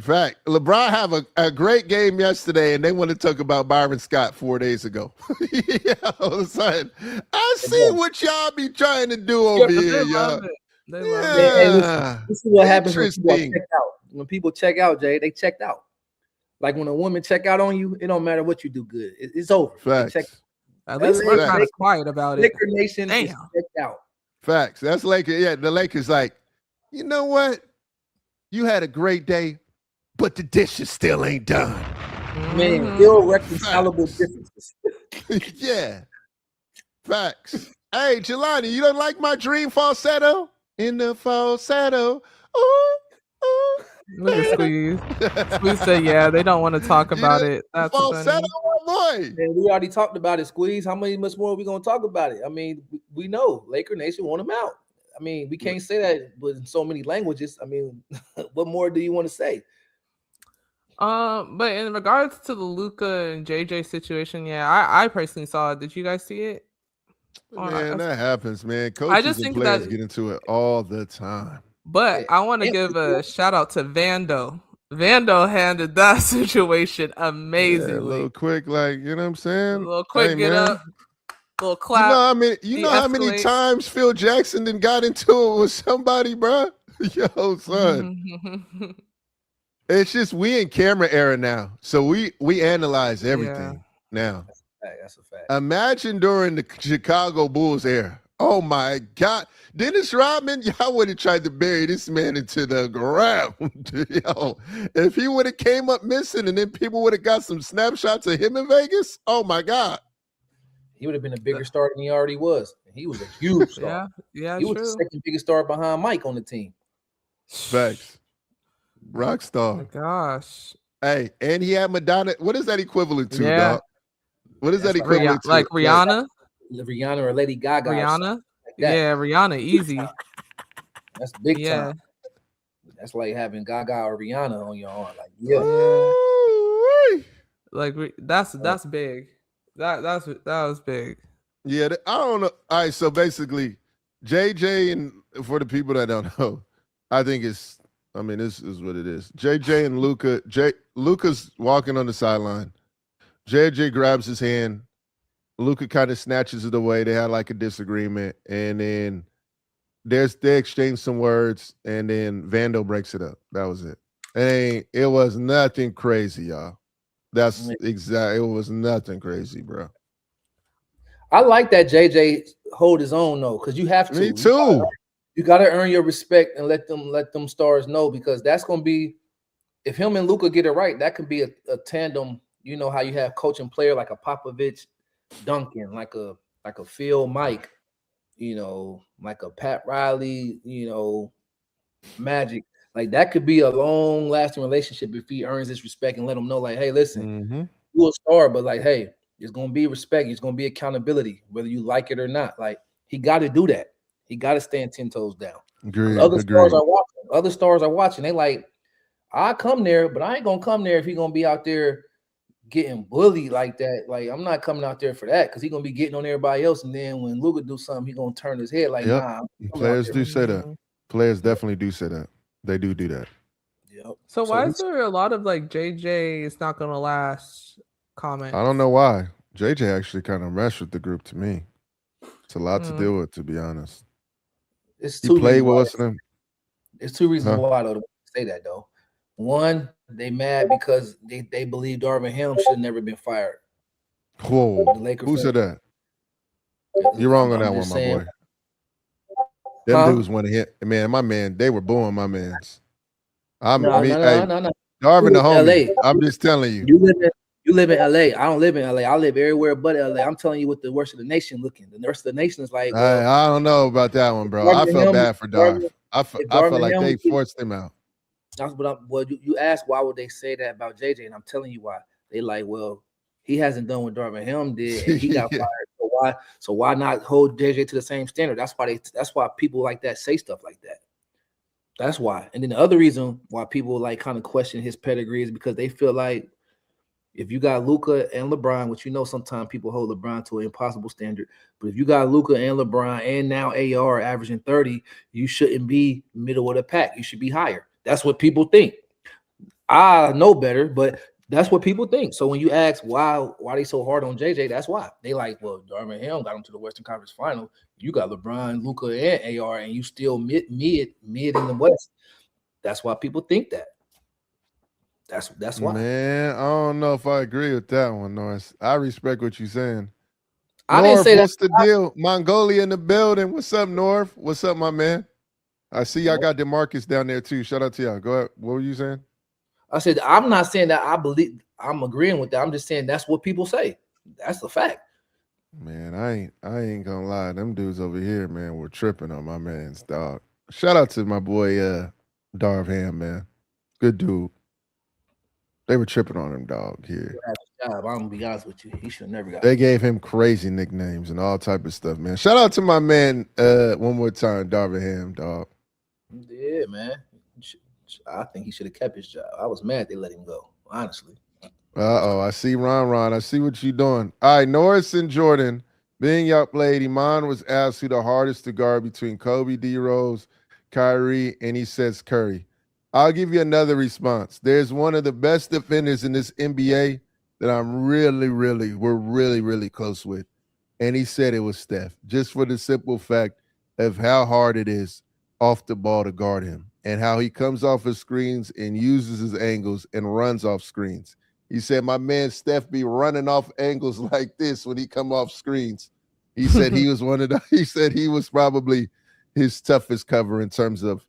Fact. LeBron have a great game yesterday, and they want to talk about Byron Scott 4 days ago. Yo, son, I see what y'all be trying to do over here, y'all. They love it. Hey, listen, this is what happens when people check out. When people check out, Jay, they checked out. Like when a woman check out on you, it don't matter what you do good. It's over. Facts. At least we're kind of quiet about it. Laker Nation is checked out. Facts. That's Lakers. Yeah, the Lakers like, you know what? You had a great day, but the dishes still ain't done. Man, irreconcilable differences. Yeah. Facts. Hey, Jelani, you don't like my dream falsetto? In the falsetto. Ooh, ooh. Look at Squeeze. Squeeze said, yeah, they don't want to talk about it. That's falsetto, boy. Man, we already talked about it, Squeeze. How much more are we going to talk about it? I mean, we know Laker Nation want him out. I mean, we can't say that in so many languages. I mean, what more do you want to say? But in regards to the Luka and JJ situation, yeah, I personally saw it. Did you guys see it? Man, that happens, man. Coaches and players get into it all the time. But I want to give a shout out to Vando. Vando handled that situation amazingly. Yeah, a little quick, like, you know what I'm saying? A little quick, get up. Little clap. You know how many times Phil Jackson then got into it with somebody, bro? Yo, son. It's just we in camera era now. So we analyze everything now. That's a fact. Imagine during the Chicago Bulls era. Oh my God. Dennis Rodman, y'all would have tried to bury this man into the ground. Yo, if he would have came up missing and then people would have got some snapshots of him in Vegas, oh my God. He would have been a bigger star than he already was. He was a huge star. Yeah, he was the second biggest star behind Mike on the team. Facts. Rock star. Oh my gosh. Hey, and he had Madonna. What is that equivalent to, dog? What is that equivalent to? Like Rihanna? Rihanna or Lady Gaga. Rihanna? Like yeah, Rihanna, easy. That's big time. That's like having Gaga or Rihanna on your arm. Like, like that's big. That was big. Yeah, I don't know. All right, so basically, JJ and for the people that don't know, I think this is what it is. JJ and Luka. Luka's walking on the sideline. JJ grabs his hand. Luka kind of snatches it away. They had like a disagreement, and then they exchange some words, and then Vando breaks it up. That was it. It was nothing crazy, y'all. That's exactly. It was nothing crazy, bro. I like that JJ hold his own though, because you have to. Me too. You got to earn your respect and let them stars know, because that's gonna be, if him and Luka get it right, that could be a tandem. You know how you have coach and player like a Popovich, Duncan, like a Phil Mike, you know, like a Pat Riley, you know, Magic. Like that could be a long lasting relationship if he earns his respect and let him know, like, hey, listen, you're a star, but like, hey, there's gonna be respect, there's gonna be accountability, whether you like it or not. Like he got to do that. He got to stand 10 toes down. Other stars are watching. They like, I come there, but I ain't gonna come there if he's gonna be out there getting bullied like that. Like I'm not coming out there for that, because he's gonna be getting on everybody else. And then when Luka do something, he's gonna turn his head like, nah. Players do say that. Players definitely do say that. They do that. Yep. So why is there a lot of like JJ is not gonna last comments? I don't know why. JJ actually kind of meshed with the group to me. It's a lot to deal with, to be honest. It's two reasons why though to say that though. One, they mad because they believe Darvin Ham should have never been fired. Whoa. Who said that? You're wrong on that one, my boy. Them dudes want to hit. Man, my man, they were booing my mans. No. Darvin the homie. LA. I'm just telling you. You live in LA. I don't live in LA. I live everywhere but LA. I'm telling you what the worst of the nation looking. The rest of the nation is like, I don't know about that one, bro. I felt bad for Darvin. I felt like they forced him out. You asked why would they say that about JJ, and I'm telling you why. They like, well, he hasn't done what Darvin Ham did, and he got fired. So why not hold JJ to the same standard? That's why people like that say stuff like that. That's why. And then the other reason why people like kind of question his pedigree is because they feel like if you got Luka and LeBron, which you know sometimes people hold LeBron to an impossible standard, but if you got Luka and LeBron and now AR averaging 30, you shouldn't be middle of the pack. You should be higher. That's what people think. I know better, but that's what people think. So when you ask why they so hard on JJ, that's why. They like, well, Darvin Ham got him to the Western Conference Final. You got LeBron, Luka, and AR, and you still mid in the West. That's why people think that. That's why. Man, I don't know if I agree with that one, Norris. I respect what you're saying. I North, didn't say what's the deal? Mongolia in the building. What's up, North? What's up, my man? I see y'all got DeMarcus down there too. Shout out to y'all. Go ahead. What were you saying? I said I'm not saying that I'm agreeing with that. I'm just saying that's what people say. That's the fact. Man, I ain't gonna lie. Them dudes over here, man, were tripping on my man's dog. Shout out to my boy Darv Ham, man. Good dude. They were tripping on him, dog, here. I'm gonna be honest with you. He should never got. They gave him crazy nicknames and all type of stuff, man. Shout out to my man one more time, Darvin Ham, dog. Yeah, man. I think he should have kept his job. I was mad they let him go, honestly. I see Ron. I see what you're doing. All right, Norris and Jordan. Being y'all played, Iman was asked who the hardest to guard between Kobe, D. Rose, Kyrie, and he says Curry. I'll give you another response. There's one of the best defenders in this NBA that we're really close with. And he said it was Steph, just for the simple fact of how hard it is off the ball to guard him and how he comes off his screens and uses his angles and runs off screens. He said, my man Steph be running off angles like this when he come off screens. He said he was he said he was probably his toughest cover in terms of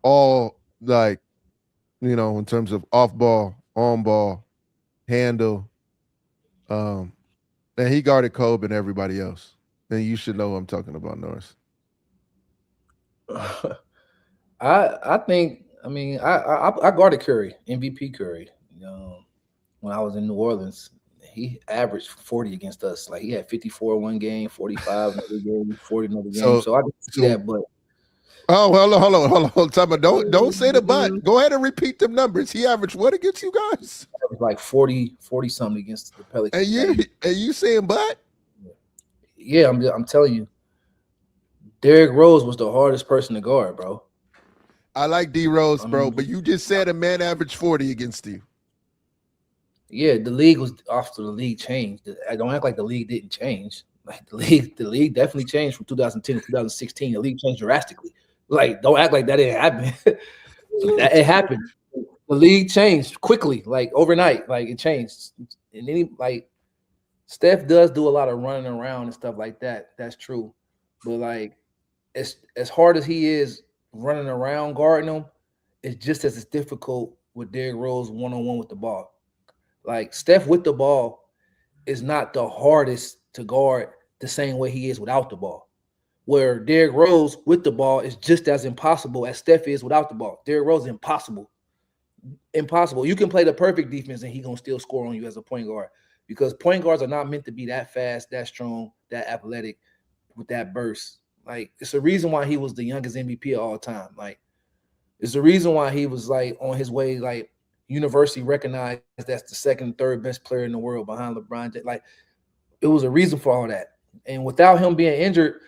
all, like, you know, in terms of off ball, on ball, handle. And he guarded Kobe and everybody else. And you should know who I'm talking about, Norris. I think, I mean, I guarded Curry, MVP Curry. You know, when I was in New Orleans, he averaged 40 against us. Like, he had 54 one game, 45 another game, 40 another game. So I can see that, but oh, hold on. Time out. Don't say the but. Go ahead and repeat them numbers. He averaged what against you guys? It was like 40 something against the Pelicans. And you saying but? Yeah, I'm telling you. Derrick Rose was the hardest person to guard, bro. I like D Rose, bro, but you just said a man averaged 40 against you. Yeah, the league was after the league changed. I don't act like the league didn't change. Like, the league definitely changed from 2010 to 2016. The league changed drastically. Like, don't act like that didn't happen. It happened. The league changed quickly, like overnight. Like, it changed. And then, like, Steph does do a lot of running around and stuff like that. That's true. But, like, as hard as he is running around guarding him, it's just as difficult with Derrick Rose one-on-one with the ball. Like, Steph with the ball is not the hardest to guard the same way he is without the ball. Where Derrick Rose with the ball is just as impossible as Steph is without the ball. Derrick Rose is impossible. Impossible. You can play the perfect defense and he's going to still score on you as a point guard, because point guards are not meant to be that fast, that strong, that athletic with that burst. Like, it's the reason why he was the youngest MVP of all time. Like, it's the reason why he was, like, on his way, like, university recognized that's the second, third best player in the world behind LeBron. Like, it was a reason for all that. And without him being injured,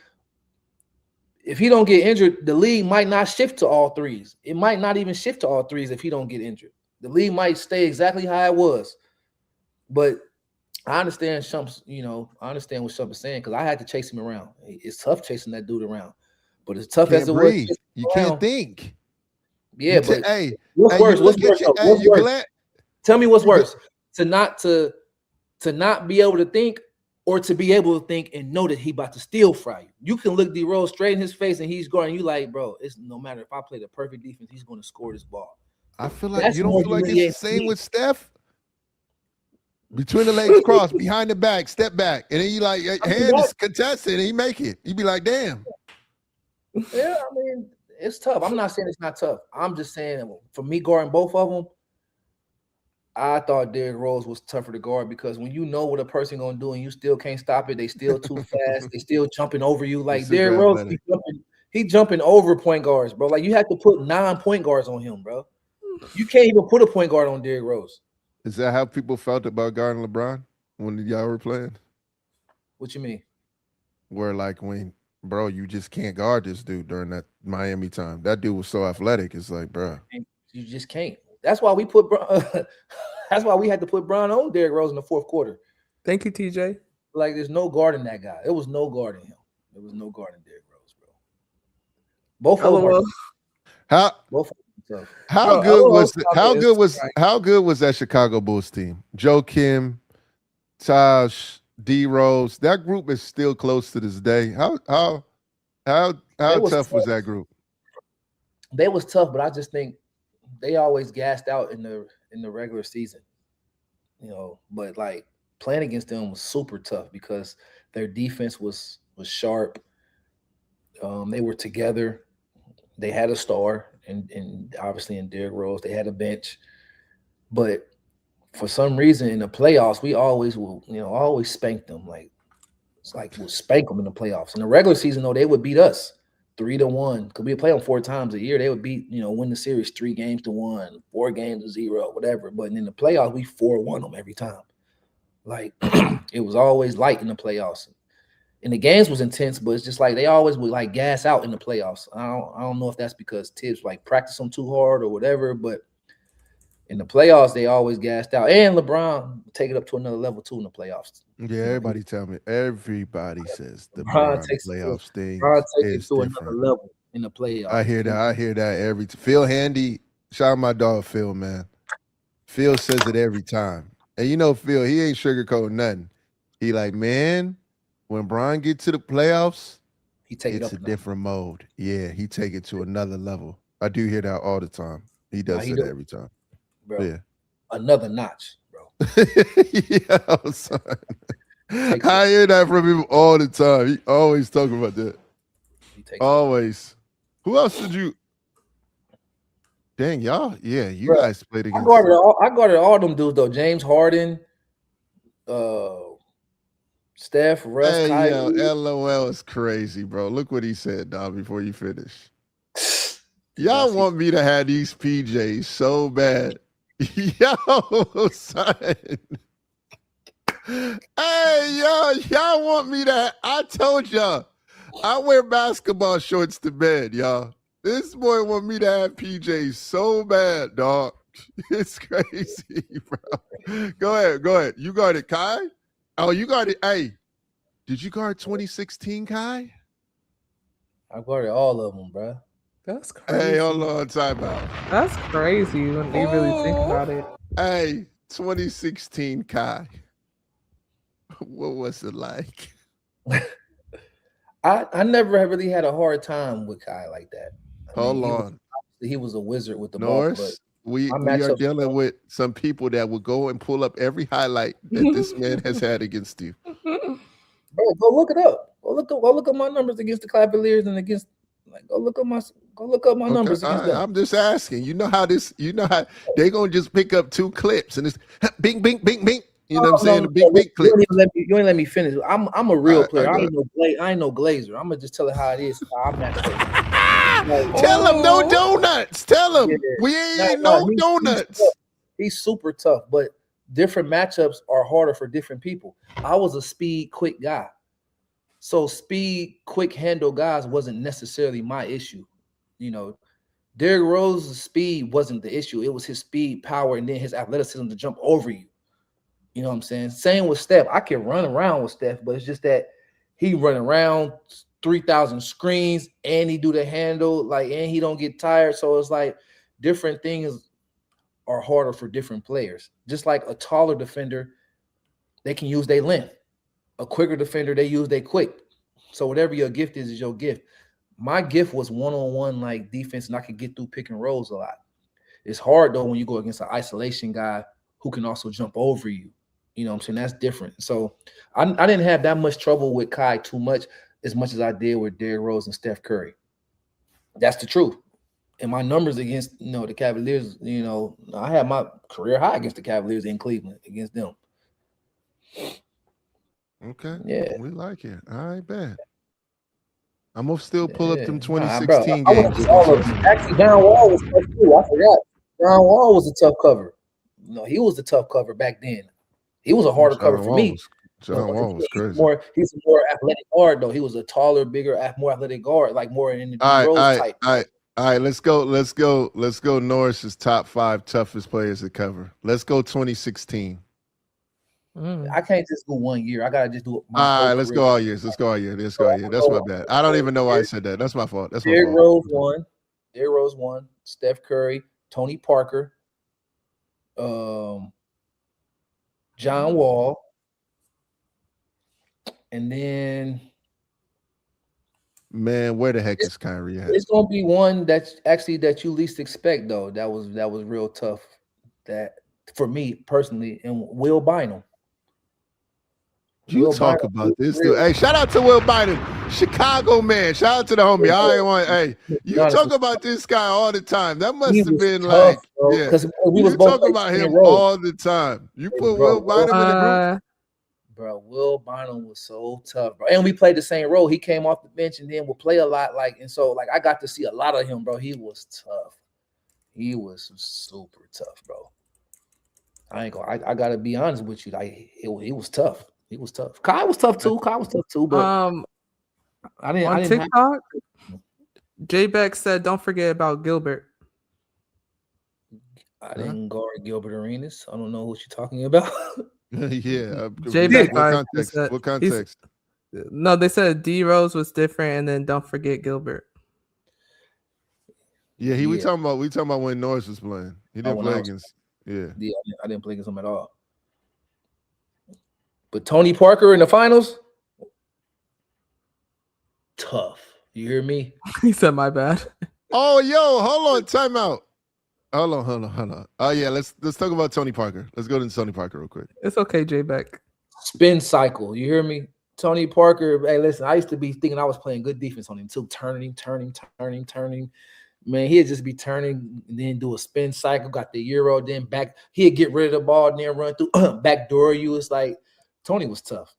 if he don't get injured, the league might not shift to all threes. It might not even shift to all threes if he don't get injured. The league might stay exactly how it was. But I understand Shump's, I understand what Shump is saying, because I had to chase him around. It's tough chasing that dude around. But as tough as it was, you can't think. Yeah, but what's worse? What's worse? Tell me what's worse. To not be able to think, or to be able to think and know that he about to still fry you. You can look D Rose straight in his face and he's guarding you like, bro, it's no matter if I play the perfect defense, he's going to score this ball. I feel like you don't feel like it's the same with Steph? Between the legs crossed, behind the back, step back, and then you like hand is contested and he make it. You be like, damn. Yeah, I mean, it's tough. I'm not saying it's not tough. I'm just saying, for me guarding both of them, I thought Derrick Rose was tougher to guard, because when you know what a person gonna do and you still can't stop it, they still too fast, they still jumping over you. Like, Derrick Rose, he jumping over point guards, bro. Like, you have to put 9 point guards on him, bro. You can't even put a point guard on Derrick Rose. Is that how people felt about guarding LeBron when y'all were playing? What you mean? Where, like, when, bro, you just can't guard this dude during that Miami time. That dude was so athletic. It's like, bro, you just can't. That's why we put. That's why we had to put Bron on Derrick Rose in the fourth quarter. Thank you, TJ. Like, there's no guarding that guy. It was no guarding him. There was no guarding Derrick Rose, bro. Both of them. How good was that Chicago Bulls team? Joe Kim, Taj, D Rose. That group is still close to this day. How tough was that group? They was tough, but I just think they always gassed out in the regular season. You know, but like playing against them was super tough because their defense was sharp. They were together. They had a star, and obviously in Derrick Rose, they had a bench. But for some reason in the playoffs, we always will, always spank them. Like it's like we'll spank them in the playoffs. In the regular season, though, they would beat us 3-1 because we play them 4 times a year. They would beat, win the series 3-1, 4-0, whatever. But in the playoffs, we 4-1 them every time. Like it was always light in the playoffs. And the games was intense, but it's just like they always would like gas out in the playoffs. I don't know if that's because Tibbs like practiced them too hard or whatever, but in the playoffs they always gassed out. And LeBron take it up to another level too in the playoffs. Yeah, everybody tell me. Everybody says the LeBron playoffs thing. LeBron takes it to another level in the playoffs. I hear that every time. Phil Handy, shout out my dog Phil, man. Phil says it every time. And Phil, he ain't sugarcoating nothing. He like, man, when Bron get to the playoffs, it's a different mode. Yeah, he take it to another level. I do hear that all the time. He does it every time. Bro, yeah. Another notch, bro. Yeah, son. I hear that from him all the time. He always talking about that. Always. Who else did you? Dang, y'all. Yeah, you guys played against. I guarded all them dudes though. James Harden, Steph, Russ. Hey, yo, LOL is crazy, bro. Look what he said, dog, before you finish. Y'all want me to have these PJs so bad. Yo, son. Hey, y'all want me to. I told y'all, I wear basketball shorts to bed, y'all. This boy want me to have PJs so bad, dog. It's crazy, bro. Go ahead. You guarded Kai? Oh, you guarded. Hey, did you guard 2016 Kai? I guarded all of them, bro. That's crazy. Hey, hold on, time out. That's crazy when you really think about it. Hey, 2016 Kai. What was it like? I never really had a hard time with Kai like that. Hold on. He was a wizard with the Norris, ball. But we are dealing with some people that will go and pull up every highlight that this man has had against you. Bro, go look it up. Go look at my numbers against the Cavaliers and against. Like, go look up my numbers. I'm just asking. You know how they gonna just pick up 2 clips and it's bing, bing, bing, bing. You know what I'm saying? The big clip. You ain't let me finish. I'm a real player. I ain't no glazer. I'm gonna just tell it how it is. I'm not. Tell him no donuts. Tell him we ain't no donuts. He's super tough, but different matchups are harder for different people. I was a speed, quick guy. So speed, quick handle guys wasn't necessarily my issue. Derrick Rose's speed wasn't the issue. It was his speed, power, and then his athleticism to jump over you. You know what I'm saying? Same with Steph. I can run around with Steph, but it's just that he run around 3,000 screens and he do the handle, and he don't get tired. So it's like different things are harder for different players. Just like a taller defender, they can use their length. A quicker defender, they use their quick. So whatever your gift is your gift. My gift was one-on-one defense, and I could get through pick and rolls a lot. It's hard though when you go against an isolation guy who can also jump over you. You know what I'm saying? That's different. So I didn't have that much trouble with Kai too much as I did with Derrick Rose and Steph Curry. That's the truth. And my numbers against the Cavaliers, I had my career high against the Cavaliers in Cleveland against them. Okay. Yeah. We like it. All right, bad. I'm gonna still pull up them 2016 games. Actually, John Wall was tough too. I forgot. John Wall was a tough cover. He was the tough cover back then. He was a harder cover for me. John Wall was crazy. He's a more athletic guard though. He was a taller, bigger, more athletic guard, like more in the Rose type. All All right, let's go. Norris's top 5 toughest players to cover. Let's go 2016. I can't just do 1 year. I gotta just do it. All right, let's go all years. Let's go all year. That's my bad. I don't even know why I said that. That's my fault. Derrick Rose won. Derrick Rose won. Steph Curry, Tony Parker, John Wall, and then. Man, where the heck is Kyrie at? It's gonna be one that you least expect though. That was real tough. That for me personally, and Will Bynum. You talk about this, dude. Hey, shout out to Will Bynum, Chicago man. Shout out to the homie. You talk about this guy all the time. That must have been tough, like, because we was talk about him all the time. You put Will Bynum in the group. Bro, Will Bynum was so tough, bro. And we played the same role. He came off the bench and then would play a lot. And so I got to see a lot of him, bro. He was tough. He was super tough, bro. I gotta be honest with you. He was tough. He was tough. Kai was tough too. But I didn't. On TikTok, J Beck said, "Don't forget about Gilbert." I didn't guard Gilbert Arenas. I don't know what you're talking about. Yeah. What context? No, they said D Rose was different, and then don't forget Gilbert. Yeah, we talking about when Norris was playing. He didn't play against. Yeah, I didn't play against him at all. But Tony Parker in the finals, tough. You hear me? He said, "My bad." Oh, yo, hold on, timeout. Hold on. Oh yeah, let's talk about Tony Parker. Let's go to Tony Parker real quick. It's okay, J Beck. Spin cycle. You hear me? Tony Parker. Hey, listen, I used to be thinking I was playing good defense on him too. Turning. Man, he'd just be turning and then do a spin cycle. Got the Euro, then back. He'd get rid of the ball and then run through backdoor you. It's like Tony was tough.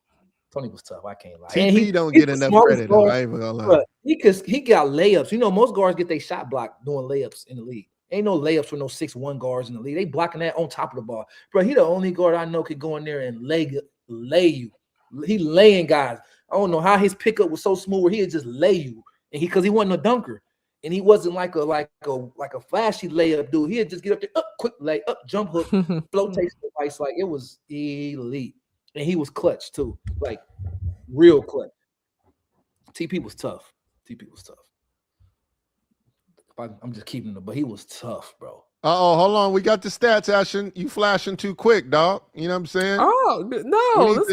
I can't lie. TP don't get enough credit. Though. I ain't even gonna lie. He got layups. You know, most guards get their shot blocked doing layups in the league. Ain't no layups for no 6'1" guards in the league. They blocking that on top of the ball. Bro, he the only guard I know could go in there and lay you. He laying guys. I don't know how his pickup was so smooth where he'd just lay you. And because he wasn't a dunker. And he wasn't like a flashy layup dude. He'd just get up there, up, quick lay, up, jump hook, flotation device. Like it was elite. And he was clutch too. Like real clutch. TP was tough. I'm just keeping it, but he was tough, bro. Hold on. We got the stats, Ashton. You flashing too quick, dog. You know what I'm saying? Oh, no.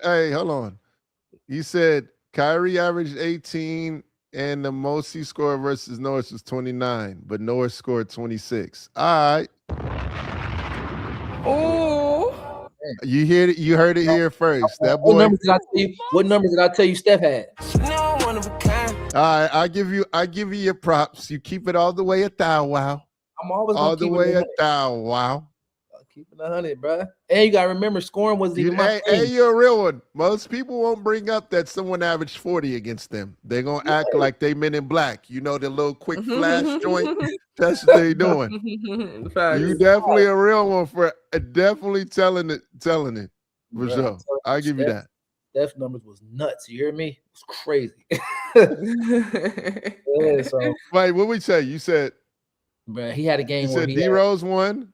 Hey, hold on. You said Kyrie averaged 18 and the most he scored versus Norris was 29, but Norris scored 26. All right. Oh. You heard it here first. That boy. What numbers did I tell you Steph had? All right, I give you your props. You keep it all the way at thou wow. I'm always all the way at thou wow. Keeping 100, bro. And you gotta remember, scoring was even my hey, you're a real one. Most people won't bring up that someone averaged 40 against them. They're gonna act like they Men in Black. You know, the little quick flash joint. That's what they doing. You definitely a real one for definitely telling it for sure. I'll give you that. Steph's numbers was nuts. You hear me? It's crazy. Wait, what we say? You said, bro, he had a game. You said D Rose won.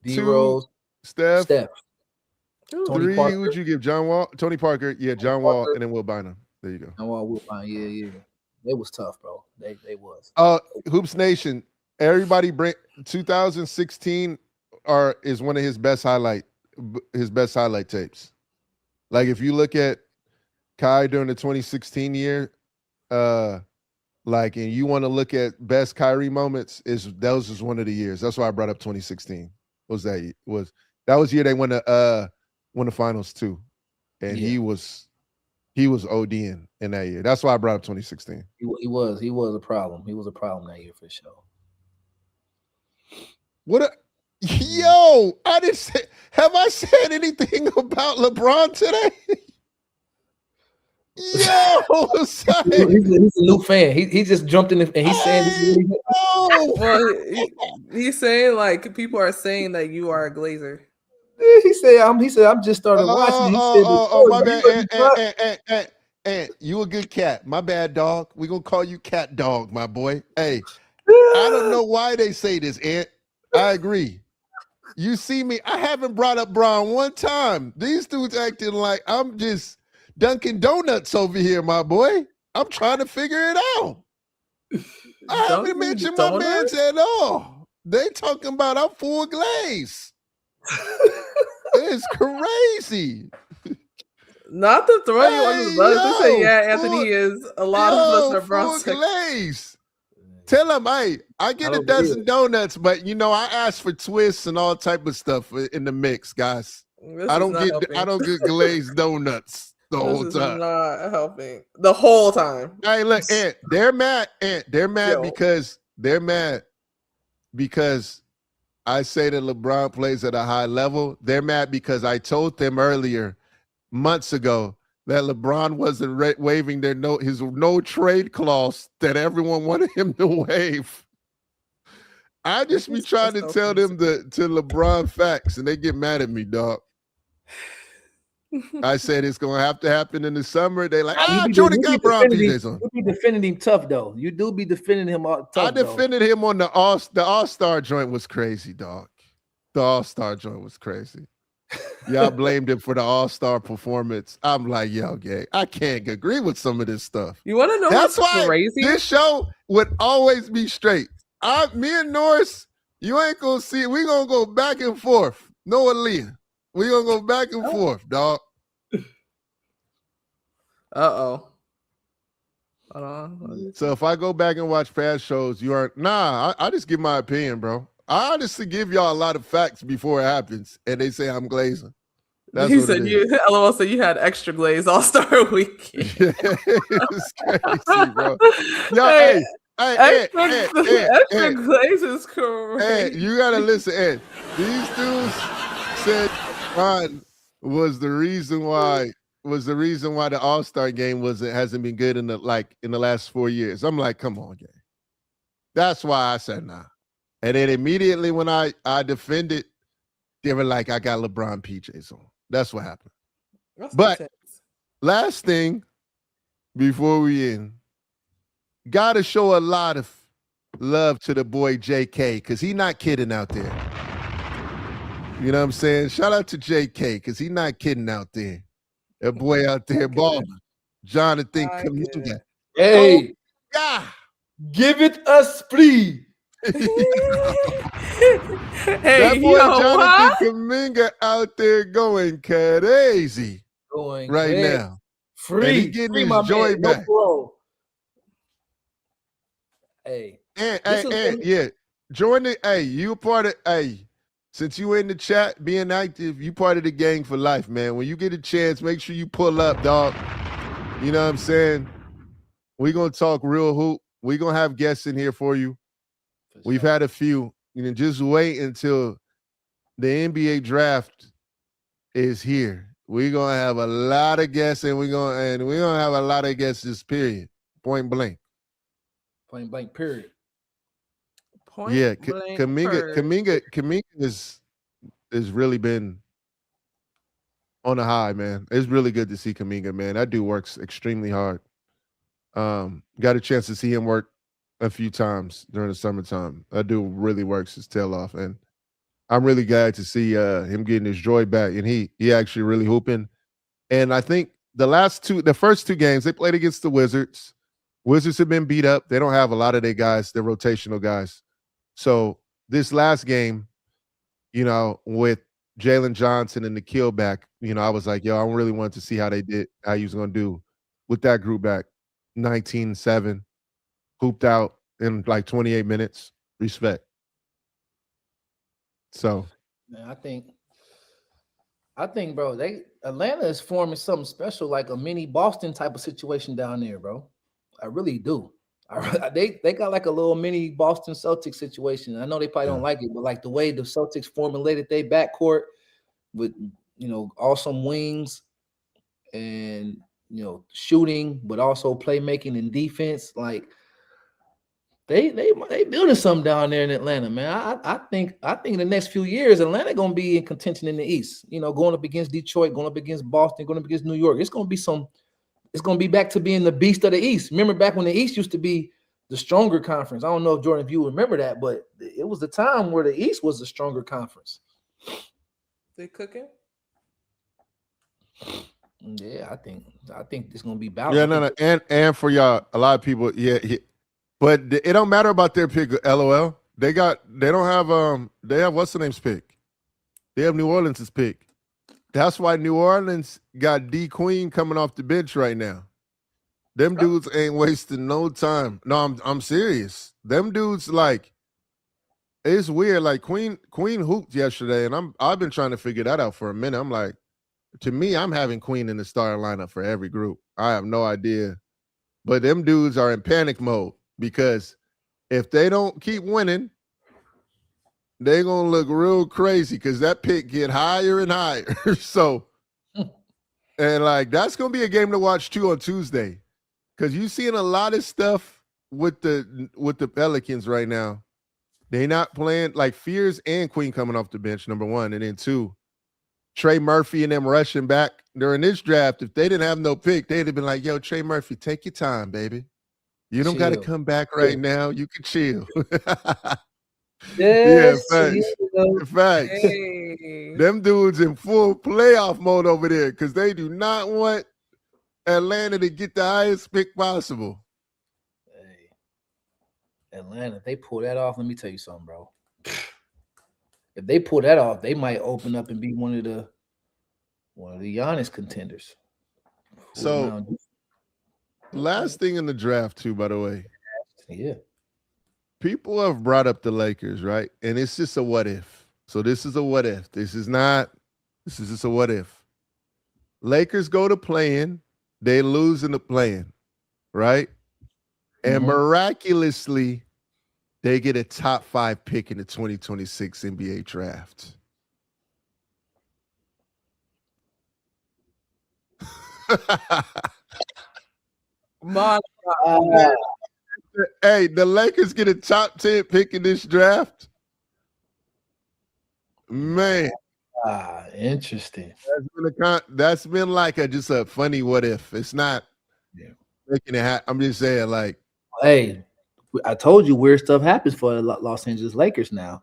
D Rose, Steph. 3. Who'd you give? John Wall, Tony Parker, John Wall, and then Will Bynum. There you go. John Wall, Will Bynum, yeah. It was tough, bro. They was. Hoops Nation. Everybody bring 2016 is one of his best highlight tapes. Like if you look at Kai during the 2016 year, and you want to look at best Kyrie moments, that was just one of the years. That's why I brought up 2016. That was the year they won the finals too, and he was ODing in that year. That's why I brought up 2016. He was a problem. He was a problem that year for sure. Yo, I didn't say. Have I said anything about LeBron today? Yo, he's a new fan. He just jumped in and he's saying he's saying like people are saying that you are a Glazer. He said I'm just started watching. My bad. Ant, you a good cat. My bad, dog. We gonna call you Cat Dog, my boy. Hey, I don't know why they say this, Ant. I agree. You see me, I haven't brought up Braun one time. These dudes acting like I'm just Dunkin' Donuts over here, my boy. I'm trying to figure it out. I haven't mentioned my mans at all. They talking about I'm full glaze. It's crazy. Not to throw you under the bus. They say, yeah, Anthony is. A lot of us are Braun. Full glaze. Tell him, hey, I get a dozen donuts, but I ask for twists and all type of stuff in the mix, guys. I don't get glazed donuts the whole time. Not helping the whole time. Hey, look, Ant, they're mad. Ant, they're mad because I say that LeBron plays at a high level. They're mad because I told them earlier, months ago, that LeBron wasn't waiving his no trade clause that everyone wanted him to waive. I just be trying to tell them to LeBron facts, and they get mad at me, dog. I said it's gonna have to happen in the summer. They like, Jordan got Braun PJs on. You be defending him tough though. You do be defending him tough. I defended him on the All-Star joint was crazy, dog. The All-Star joint was crazy. Y'all blamed him for the All-Star performance. I'm like, yo, gay. I can't agree with some of this stuff. You want to know That's what's why crazy? This show would always be straight. Me and Norris, you ain't gonna see it. We gonna go back and forth. Noah Leah. We gonna go back and forth, dog. Hold on. So if I go back and watch past shows, you aren't. I just give my opinion, bro. I honestly give y'all a lot of facts before it happens, and they say I'm glazing. That's He said LOL said you had extra glaze All-Star weekend. It's crazy, bro. Yo, extra glaze is crazy. Ed, you gotta listen, Ed. These dudes said Ron was the reason why the All-Star game hasn't been good in the last 4 years. I'm like, come on, gang. That's why I said nah. And then immediately when I defended, they were like, I got LeBron PJs on. That's what happened. But last thing before we end, got to show a lot of love to the boy JK because he's not kidding out there. You know what I'm saying? Shout out to JK because he's not kidding out there. That boy out there balling. Jonathan Kuminga. Hey, give it a spree. Hey, that boy Jonathan Kuminga out there going crazy now. Free. And he getting his joy back. No yeah. Join the you part of since you in the chat being active, you part of the gang for life, man. When you get a chance, make sure you pull up, dog. You know what I'm saying? We're gonna talk real hoop. We're gonna have guests in here for you. We've had a few. Just wait until the NBA draft is here. We're gonna have a lot of guests, and we're gonna have a lot of guests this period. Point blank. Point blank. Period. Kuminga is really been on a high, man. It's really good to see Kuminga, man. That dude works extremely hard. Got a chance to see him work a few times during the summertime. That dude really works his tail off, and I'm really glad to see him getting his joy back, and he actually really hooping. And I think the first two games they played against the Wizards. Wizards have been beat up. They don't have a lot of their guys, their rotational guys. So this last game, with Jalen Johnson and Nikhil back, I was like, yo, I really wanted to see how he was going to do with that group back. 19-7. Hooped out in like 28 minutes. Respect. So, man, I think, bro, Atlanta is forming something special, like a mini Boston type of situation down there, bro. I really do. They got like a little mini Boston Celtics situation. I know they probably don't like it, but like the way the Celtics formulated their backcourt with awesome wings and shooting, but also playmaking and defense, like. They building something down there in Atlanta, man. I think in the next few years, Atlanta gonna be in contention in the East. Going up against Detroit, going up against Boston, going up against New York. It's gonna be some it's going to be back to being the beast of the East. Remember back when the East used to be the stronger conference. I don't know if Jordan, if you remember that, but it was the time where the East was the stronger conference. They cooking? Yeah, I think it's going to be balanced. Yeah, no. And for y'all, a lot of people, yeah. But it don't matter about their pick, LOL. They have what's the name's pick? They have New Orleans' pick. That's why New Orleans got D Queen coming off the bench right now. Them dudes ain't wasting no time. No, I'm serious. Them dudes, like, it's weird. Like Queen hooped yesterday, and I've been trying to figure that out for a minute. I'm like, to me, I'm having Queen in the starting lineup for every group. I have no idea. But them dudes are in panic mode because if they don't keep winning, they're going to look real crazy because that pick get higher and higher. So, and like, that's going to be a game to watch too on Tuesday because you're seeing a lot of stuff with the Pelicans right now. They not playing, like Fears and Queen coming off the bench, number one. And then two, Trey Murphy and them rushing back during this draft. If they didn't have no pick, they'd have been like, yo, Trey Murphy, take your time, baby. You don't got to come back right now. You can chill. Yes, yeah, facts. Hey. Them dudes in full playoff mode over there because they do not want Atlanta to get the highest pick possible. Hey, Atlanta, if they pull that off, let me tell you something, bro. If they pull that off, they might open up and be one of the Giannis contenders. So, last thing in the draft, too, by the way. Yeah. People have brought up the Lakers, right? And it's just a what if. So this is a what if. This is just a what if. Lakers go to play-in, they lose in the play-in, right? And miraculously, they get a top 5 pick in the 2026 NBA draft. Hey, the Lakers get a top 10 pick in this draft. Man. Interesting. That's been like just a funny what if. It's not making it happen. I'm just saying, like, hey, I told you weird stuff happens for the Los Angeles Lakers now.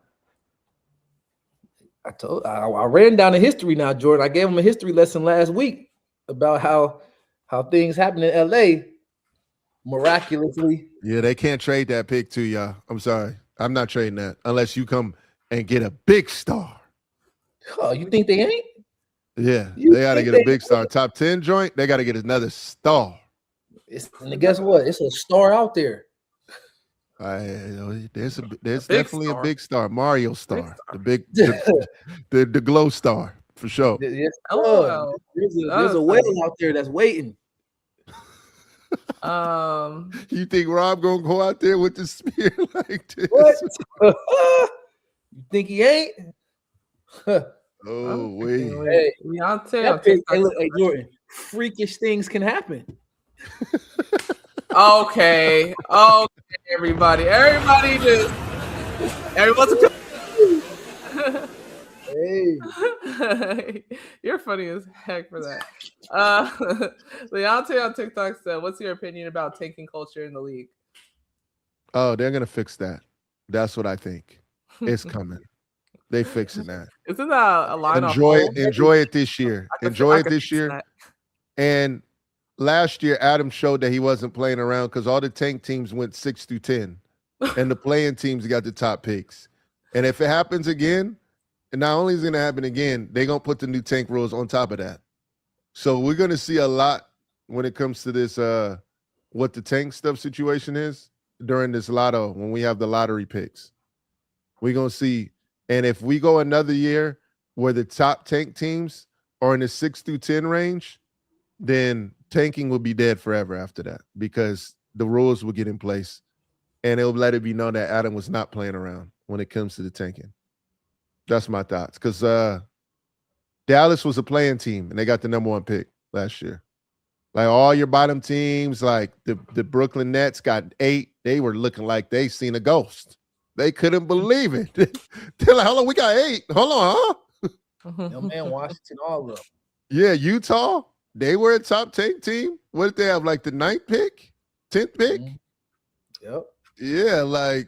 I ran down the history now, Jordan. I gave him a history lesson last week about how things happen in LA miraculously. Yeah, they can't trade that pick to y'all. I'm sorry. I'm not trading that unless you come and get a big star. Oh, you think they ain't? Yeah, they got to get a big star. Top 10 joint, they got to get another star. And guess what? It's a star out there. There's definitely a big star. Mario star. The glow star for sure. There's a whale out there that's waiting. You think Rob gonna go out there with the spear like this? What? You think he ain't? Oh wait. Hey, hey, Jordan, freakish things can happen. Okay, everybody just everyone's. Hey, you're funny as heck for that. Leonte on TikTok said, "What's your opinion about tanking culture in the league?" Oh, they're gonna fix that. That's what I think. It's coming. They fixing that. Isn't that a line? Enjoy it this year. Enjoy it this year. And last year, Adam showed that he wasn't playing around because all the tank teams went 6 through 10, and the playing teams got the top picks. And if it happens again, and not only is it going to happen again, they're going to put the new tank rules on top of that. So we're going to see a lot when it comes to this, what the tank stuff situation is during this lotto, when we have the lottery picks. We're going to see. And if we go another year where the top tank teams are in the 6 through 10 range, then tanking will be dead forever after that because the rules will get in place and it'll let it be known that Adam was not playing around when it comes to the tanking. That's my thoughts. Because Dallas was a playing team and they got the number 1 pick last year. Like all your bottom teams, like the Brooklyn Nets got 8. They were looking like they seen a ghost. They couldn't believe it. They're like, hold on, we got 8. Hold on, huh? Yo, man, Washington, all of them. Yeah, Utah. they were a top 10 team. What did they have? Like the 9th pick, 10th pick? Yep. Yeah, like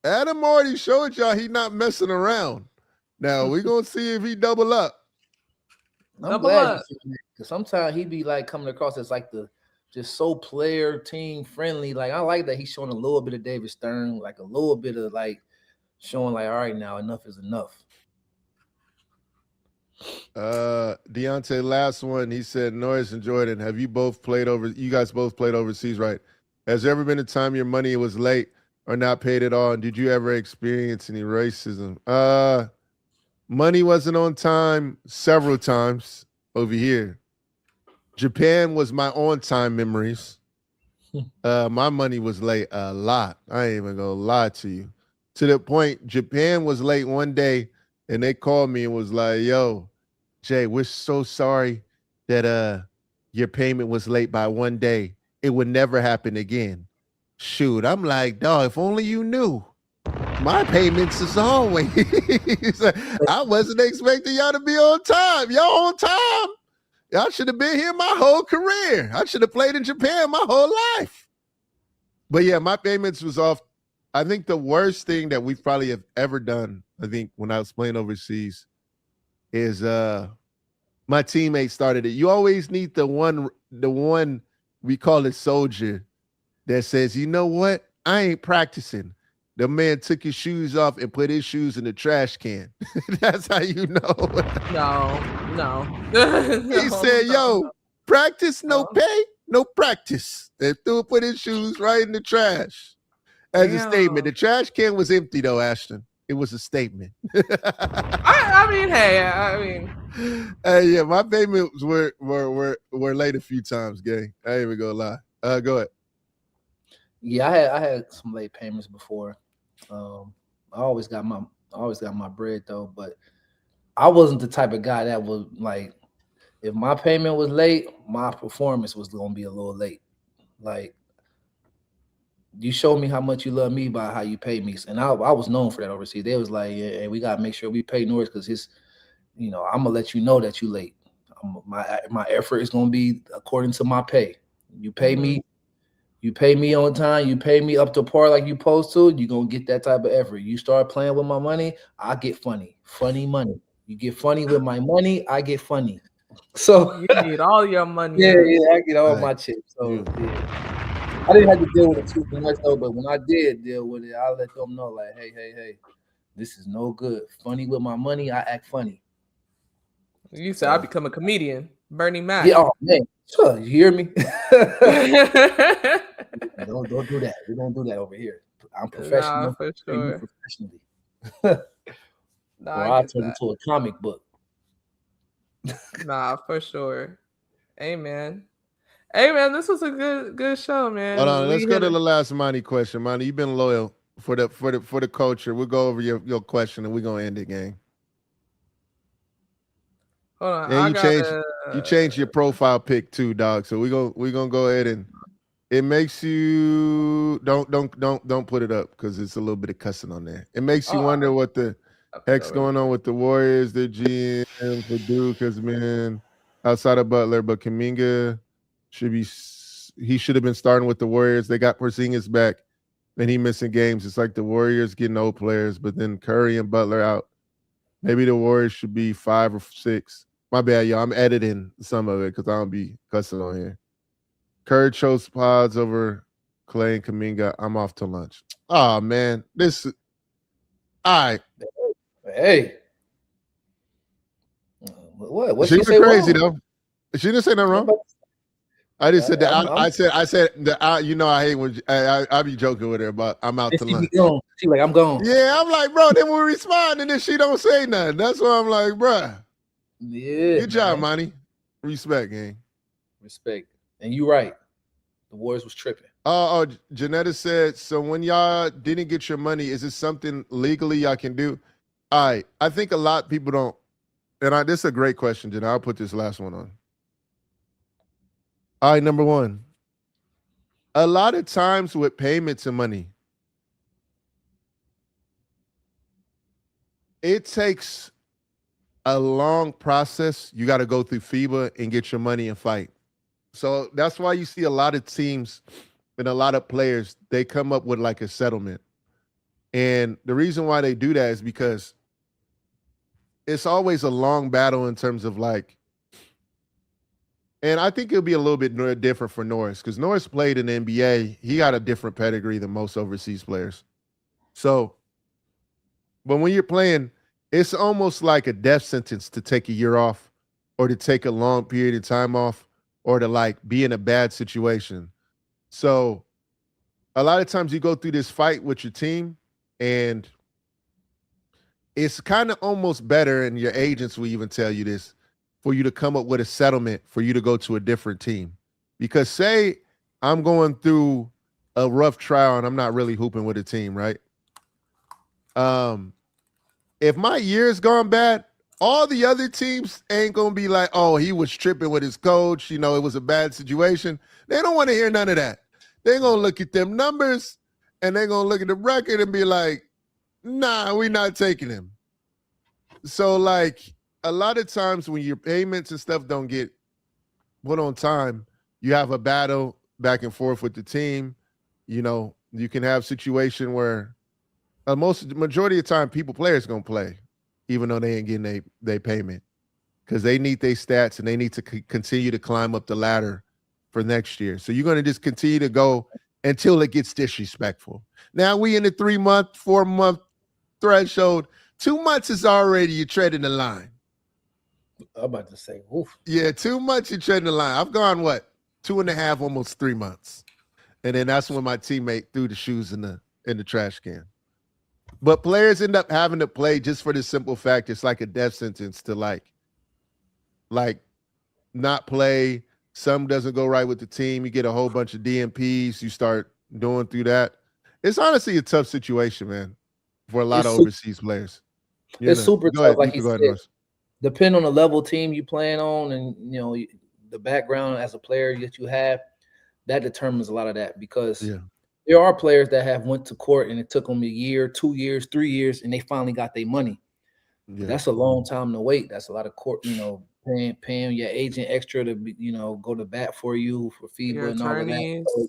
Adam already showed y'all he not messing around. Now we're gonna see if he double up. I'm glad you feel that, because sometimes he be like coming across as like the just so player team friendly. Like I like that he's showing a little bit of David Stern, like a little bit of like showing like, all right, now enough is enough. Deontay, last one. He said, Norris and Jordan, have you both played over? You guys both played overseas, right? Has there ever been a time your money was late or not paid at all? And did you ever experience any racism? Money wasn't on time several times over here. Japan was my on-time memories. My money was late a lot. I ain't even gonna lie to you. To the point, Japan was late one day, and they called me and was like, yo, Jay, we're so sorry that your payment was late by one day. It would never happen again. Shoot, I'm like, dog, if only you knew. My payments is always. I wasn't expecting y'all to be on time. Y'all on time. Y'all should have been here my whole career. I should have played in Japan my whole life. But yeah, my payments was off. I think the worst thing that we probably have ever done, I think when I was playing overseas, is my teammate started it. You always need the one we call it soldier that says, you know what? I ain't practicing. The man took his shoes off and put his shoes in the trash can. That's how you know. No. He said, yo, practice, no pay, no practice. And put his shoes right in the trash. As a statement. The trash can was empty though, Ashton. It was a statement. I mean, hey, yeah, my payments were late a few times, gang. I ain't even gonna lie. Go ahead. Yeah, I had some late payments before. I always got my bread though, but I wasn't the type of guy that would like, if my payment was late, my performance was gonna be a little late. Like, you show me how much you love me by how you pay me, and I was known for that overseas. They was like, yeah, we gotta make sure we pay Norris because his, I'm gonna let you know that you late. My effort is gonna be according to my pay. You pay me. You pay me on time, you pay me up to par like you supposed to, you're going to get that type of effort. You start playing with my money, I get funny. Funny money. You get funny with my money, I get funny. So you need all your money. Yeah, I get all my chips. So yeah. I didn't have to deal with it too much though, but when I did deal with it, I let them know like, hey, this is no good. Funny with my money, I act funny. You said I become a comedian. Bernie Mac. Yeah, oh man. Sure, you hear me? Don't do that. We don't do that over here. I'm professional. Nah, for sure. Professionally. I turn into a comic book. Nah, for sure. Amen. This was a good show, man. Hold on, let's go to the last Monty question. Monty, you've been loyal for the culture. We'll go over your question and we're gonna end the game. Hold on. And you changed your profile pic too, dog. So we're gonna go ahead and it makes you don't put it up because it's a little bit of cussing on there. It makes you wonder what the heck's going on with the Warriors. Their GM for Duke has been outside of Butler, but Kuminga should have been starting with the Warriors. They got Porzingis back, and he missing games. It's like the Warriors getting old players, but then Curry and Butler out. Maybe the Warriors should be 5 or 6. My bad, y'all. I'm editing some of it because I don't be cussing on here. Curry chose pods over Clay and Kuminga. I'm off to lunch. Oh, man. All right. Hey. What She was crazy, though. She didn't say nothing wrong. I just said that. I said that. I hate when I be joking with her about I'm out to lunch. She like, I'm gone. Yeah, I'm like, bro. Then we respond, and then she don't say nothing. That's why I'm like, bro. Yeah. Good job, Monty. Respect, gang. Respect. And you right. The Warriors was tripping. Janetta said, so when y'all didn't get your money, is it something legally y'all can do? All right. I think a lot of people don't. And this is a great question, Janetta. I'll put this last one on. All right, number one. A lot of times with payments and money, it takes a long process. You got to go through FIBA and get your money and fight. So that's why you see a lot of teams and a lot of players, they come up with like a settlement. And the reason why they do that is because it's always a long battle in terms of like, and I think it'll be a little bit different for Norris because Norris played in the NBA. He got a different pedigree than most overseas players. So, but when you're playing, it's almost like a death sentence to take a year off or to take a long period of time off or to like be in a bad situation. So a lot of times you go through this fight with your team and it's kind of almost better, and your agents will even tell you this, for you to come up with a settlement for you to go to a different team. Because say I'm going through a rough trial and I'm not really hooping with a team, right? If my year's gone bad, all the other teams ain't going to be like, oh, he was tripping with his coach. You know, it was a bad situation. They don't want to hear none of that. They're going to look at them numbers and they're going to look at the record and be like, nah, we're not taking him. So, like, a lot of times when your payments and stuff don't get put on time, you have a battle back and forth with the team. You know, you can have a situation where majority of the time players going to play, even though they ain't getting their payment because they need their stats and they need to continue to climb up the ladder for next year. So you're going to just continue to go until it gets disrespectful. Now we in the 3-month, 4-month threshold. 2 months is already you're treading the line. I'm about to say, oof. Yeah, 2 months you're treading the line. I've gone, 2.5, almost 3 months. And then that's when my teammate threw the shoes in the trash can. But players end up having to play just for the simple fact it's like a death sentence to like not play. Some doesn't go right with the team. You get a whole bunch of DMPs. You start going through that. It's honestly a tough situation, man, for a lot of overseas players. It's super tough, like you said. Depending on the level team you playing on and, you know, the background as a player that you have, that determines a lot of that because there are players that have went to court and it took them a year, 2 years, 3 years, and they finally got their money. Yeah. That's a long time to wait. That's a lot of court, you know, paying your agent extra to, you know, go to bat for you for FIBA and all of that. So,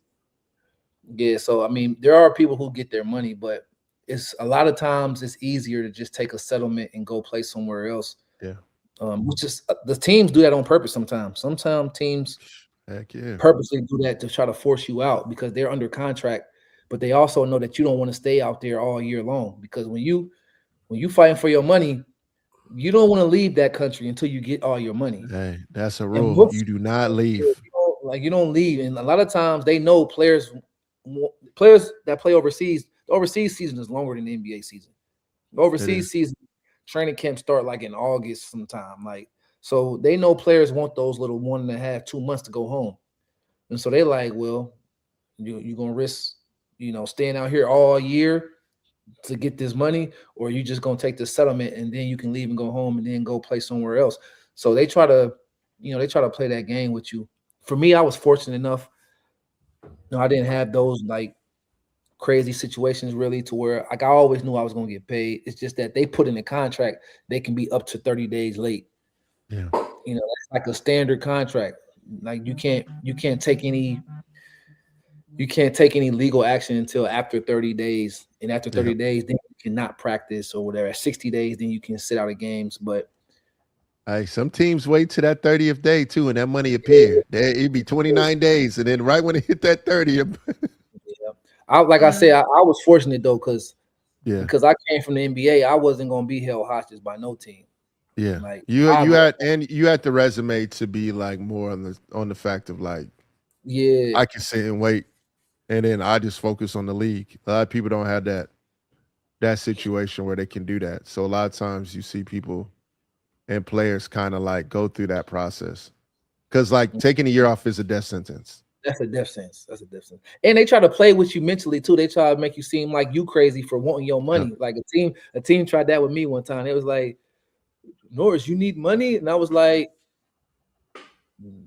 yeah, so, I mean, there are people who get their money, but it's a lot of times it's easier to just take a settlement and go play somewhere else. Yeah. Which is the teams do that on purpose sometimes. Sometimes teams purposely do that to try to force you out because they're under contract, but they also know that you don't want to stay out there all year long because when you fighting for your money, you don't want to leave that country until you get all your money. Hey, that's a rule. You do not leave. You don't leave. And a lot of times they know players that play overseas, the overseas season is longer than the NBA season. The overseas season, training camp start like in August sometime. Like, so they know players want those little 1.5, 2 months to go home. And so they like, well, you're going to risk, you know, staying out here all year to get this money, or you just going to take the settlement and then you can leave and go home and then go play somewhere else. So they try to play that game with you. For me, I was fortunate enough. No, I didn't have those like crazy situations really to where like I always knew I was going to get paid. It's just that they put in the contract, they can be up to 30 days late. Yeah. You know, that's like a standard contract. Like you can't take any legal action until after 30 days. And after 30 days, then you cannot practice or whatever. At 60 days, then you can sit out of games. But some teams wait to that 30th day too, and that money appear. It'd be 29 days, and then right when it hit that 30th. Like I said, I was fortunate though, because I came from the NBA, I wasn't gonna be held hostage by no team. Yeah, like you had the resume to be like more on the fact of like, I can sit and wait, and then I just focus on the league. A lot of people don't have that situation where they can do that. So a lot of times you see people and players kind of like go through that process because like taking a year off is a death sentence. That's a death sentence. And they try to play with you mentally too. They try to make you seem like you crazy for wanting your money. Like a team tried that with me one time. It was like, Norris, you need money? And I was like,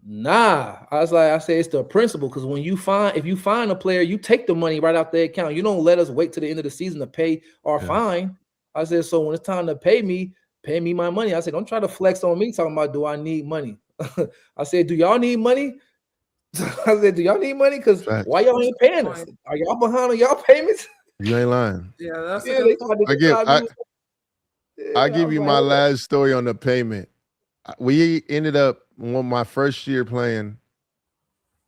nah. I said it's the principle, because if you find a player, you take the money right out their account. You don't let us wait till the end of the season to pay our fine. I said, so when it's time to pay me, pay me my money. I said, don't try to flex on me talking about do I need money. I said, do y'all need money? I said, do y'all need money? Because why y'all ain't paying us? Are y'all behind on y'all payments? You ain't lying. Yeah, that's I'll give you my last story on the payment. We ended up, when my first year playing,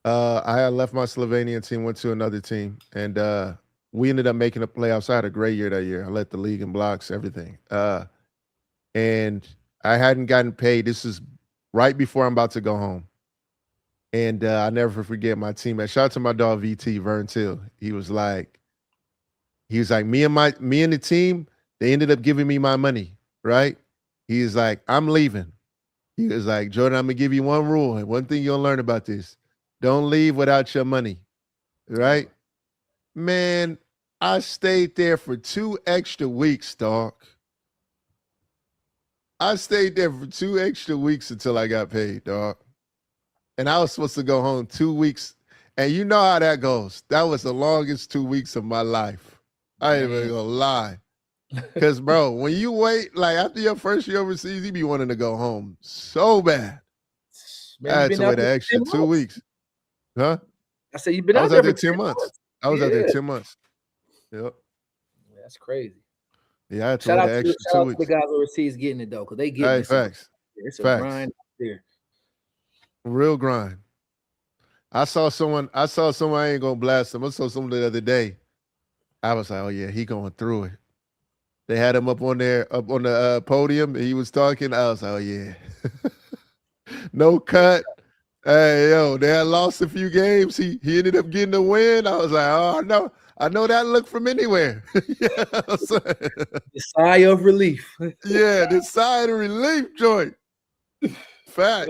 I had left my Slovenian team, went to another team, and we ended up making the playoffs. I had a great year that year. I led the league in blocks, everything. And I hadn't gotten paid. This is right before I'm about to go home. And I never forget my teammate. Shout out to my dog VT, Vern Till. He was like, me and the team, they ended up giving me my money, right? He was like, I'm leaving. He was like, Jordan, I'm gonna give you one rule, and one thing you'll learn about this. Don't leave without your money, right? Man, I stayed there for 2 extra weeks, dog. I stayed there for 2 extra weeks until I got paid, dog. And I was supposed to go home 2 weeks. And you know how that goes. That was the longest 2 weeks of my life. I ain't even gonna lie. Because, bro, when you wait, like after your first year overseas, you be wanting to go home so bad. Man, I had to wait an extra 2 weeks. Huh? I said, you've been out there for 10 months. I was out there 10 months. Yep. That's crazy. Yeah, I had to wait an extra 2 weeks. The guys overseas getting it, though, because they get it. Facts. It's a grind out there. Real grind. I saw someone, I ain't gonna blast him. I saw someone the other day. I was like, oh yeah, he going through it. They had him up on the podium, and he was talking. I was like, oh yeah. No cut. Hey, yo, they had lost a few games. He ended up getting a win. I was like, oh, I know that look from anywhere. Yeah, the sigh of relief. Yeah, the sigh of relief joint. Facts.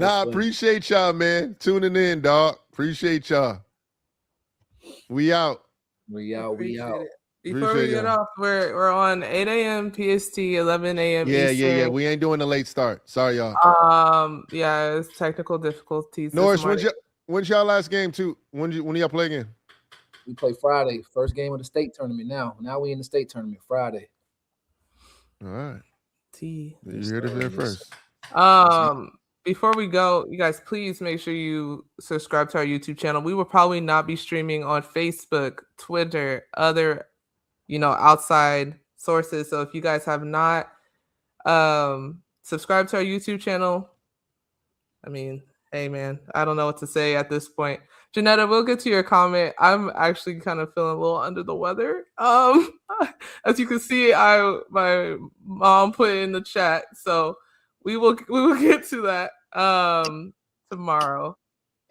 I appreciate y'all, man. Tuning in, dog. Appreciate y'all. We out. We out. Before we get off, we're on 8 a.m. PST, 11 a.m. Eastern. Yeah. We ain't doing a late start. Sorry, y'all. Yeah, it's technical difficulties. Norris, when's y'all last game too? When y'all play again? We play Friday. First game of the state tournament now. Now we in the state tournament Friday. All right. You heard it there first. Before we go, you guys, please make sure you subscribe to our YouTube channel. We will probably not be streaming on Facebook, Twitter, other, outside sources. So if you guys have not subscribed to our YouTube channel, I mean, hey man, I don't know what to say at this point. Janetta, we'll get to your comment. I'm actually kind of feeling a little under the weather. As you can see, my mom put it in the chat, so we will get to that tomorrow.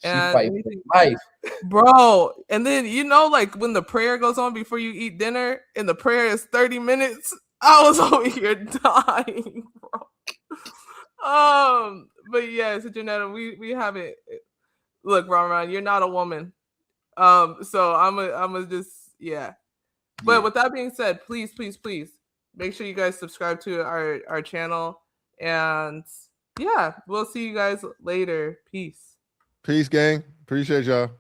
And life, bro. And then like when the prayer goes on before you eat dinner, and the prayer is 30 minutes. I was over here dying, bro. But yes, Janetta, we have it. Look, Ron, you're not a woman. So I'm just But with that being said, please make sure you guys subscribe to our channel. And we'll see you guys later. Peace, gang. Appreciate y'all.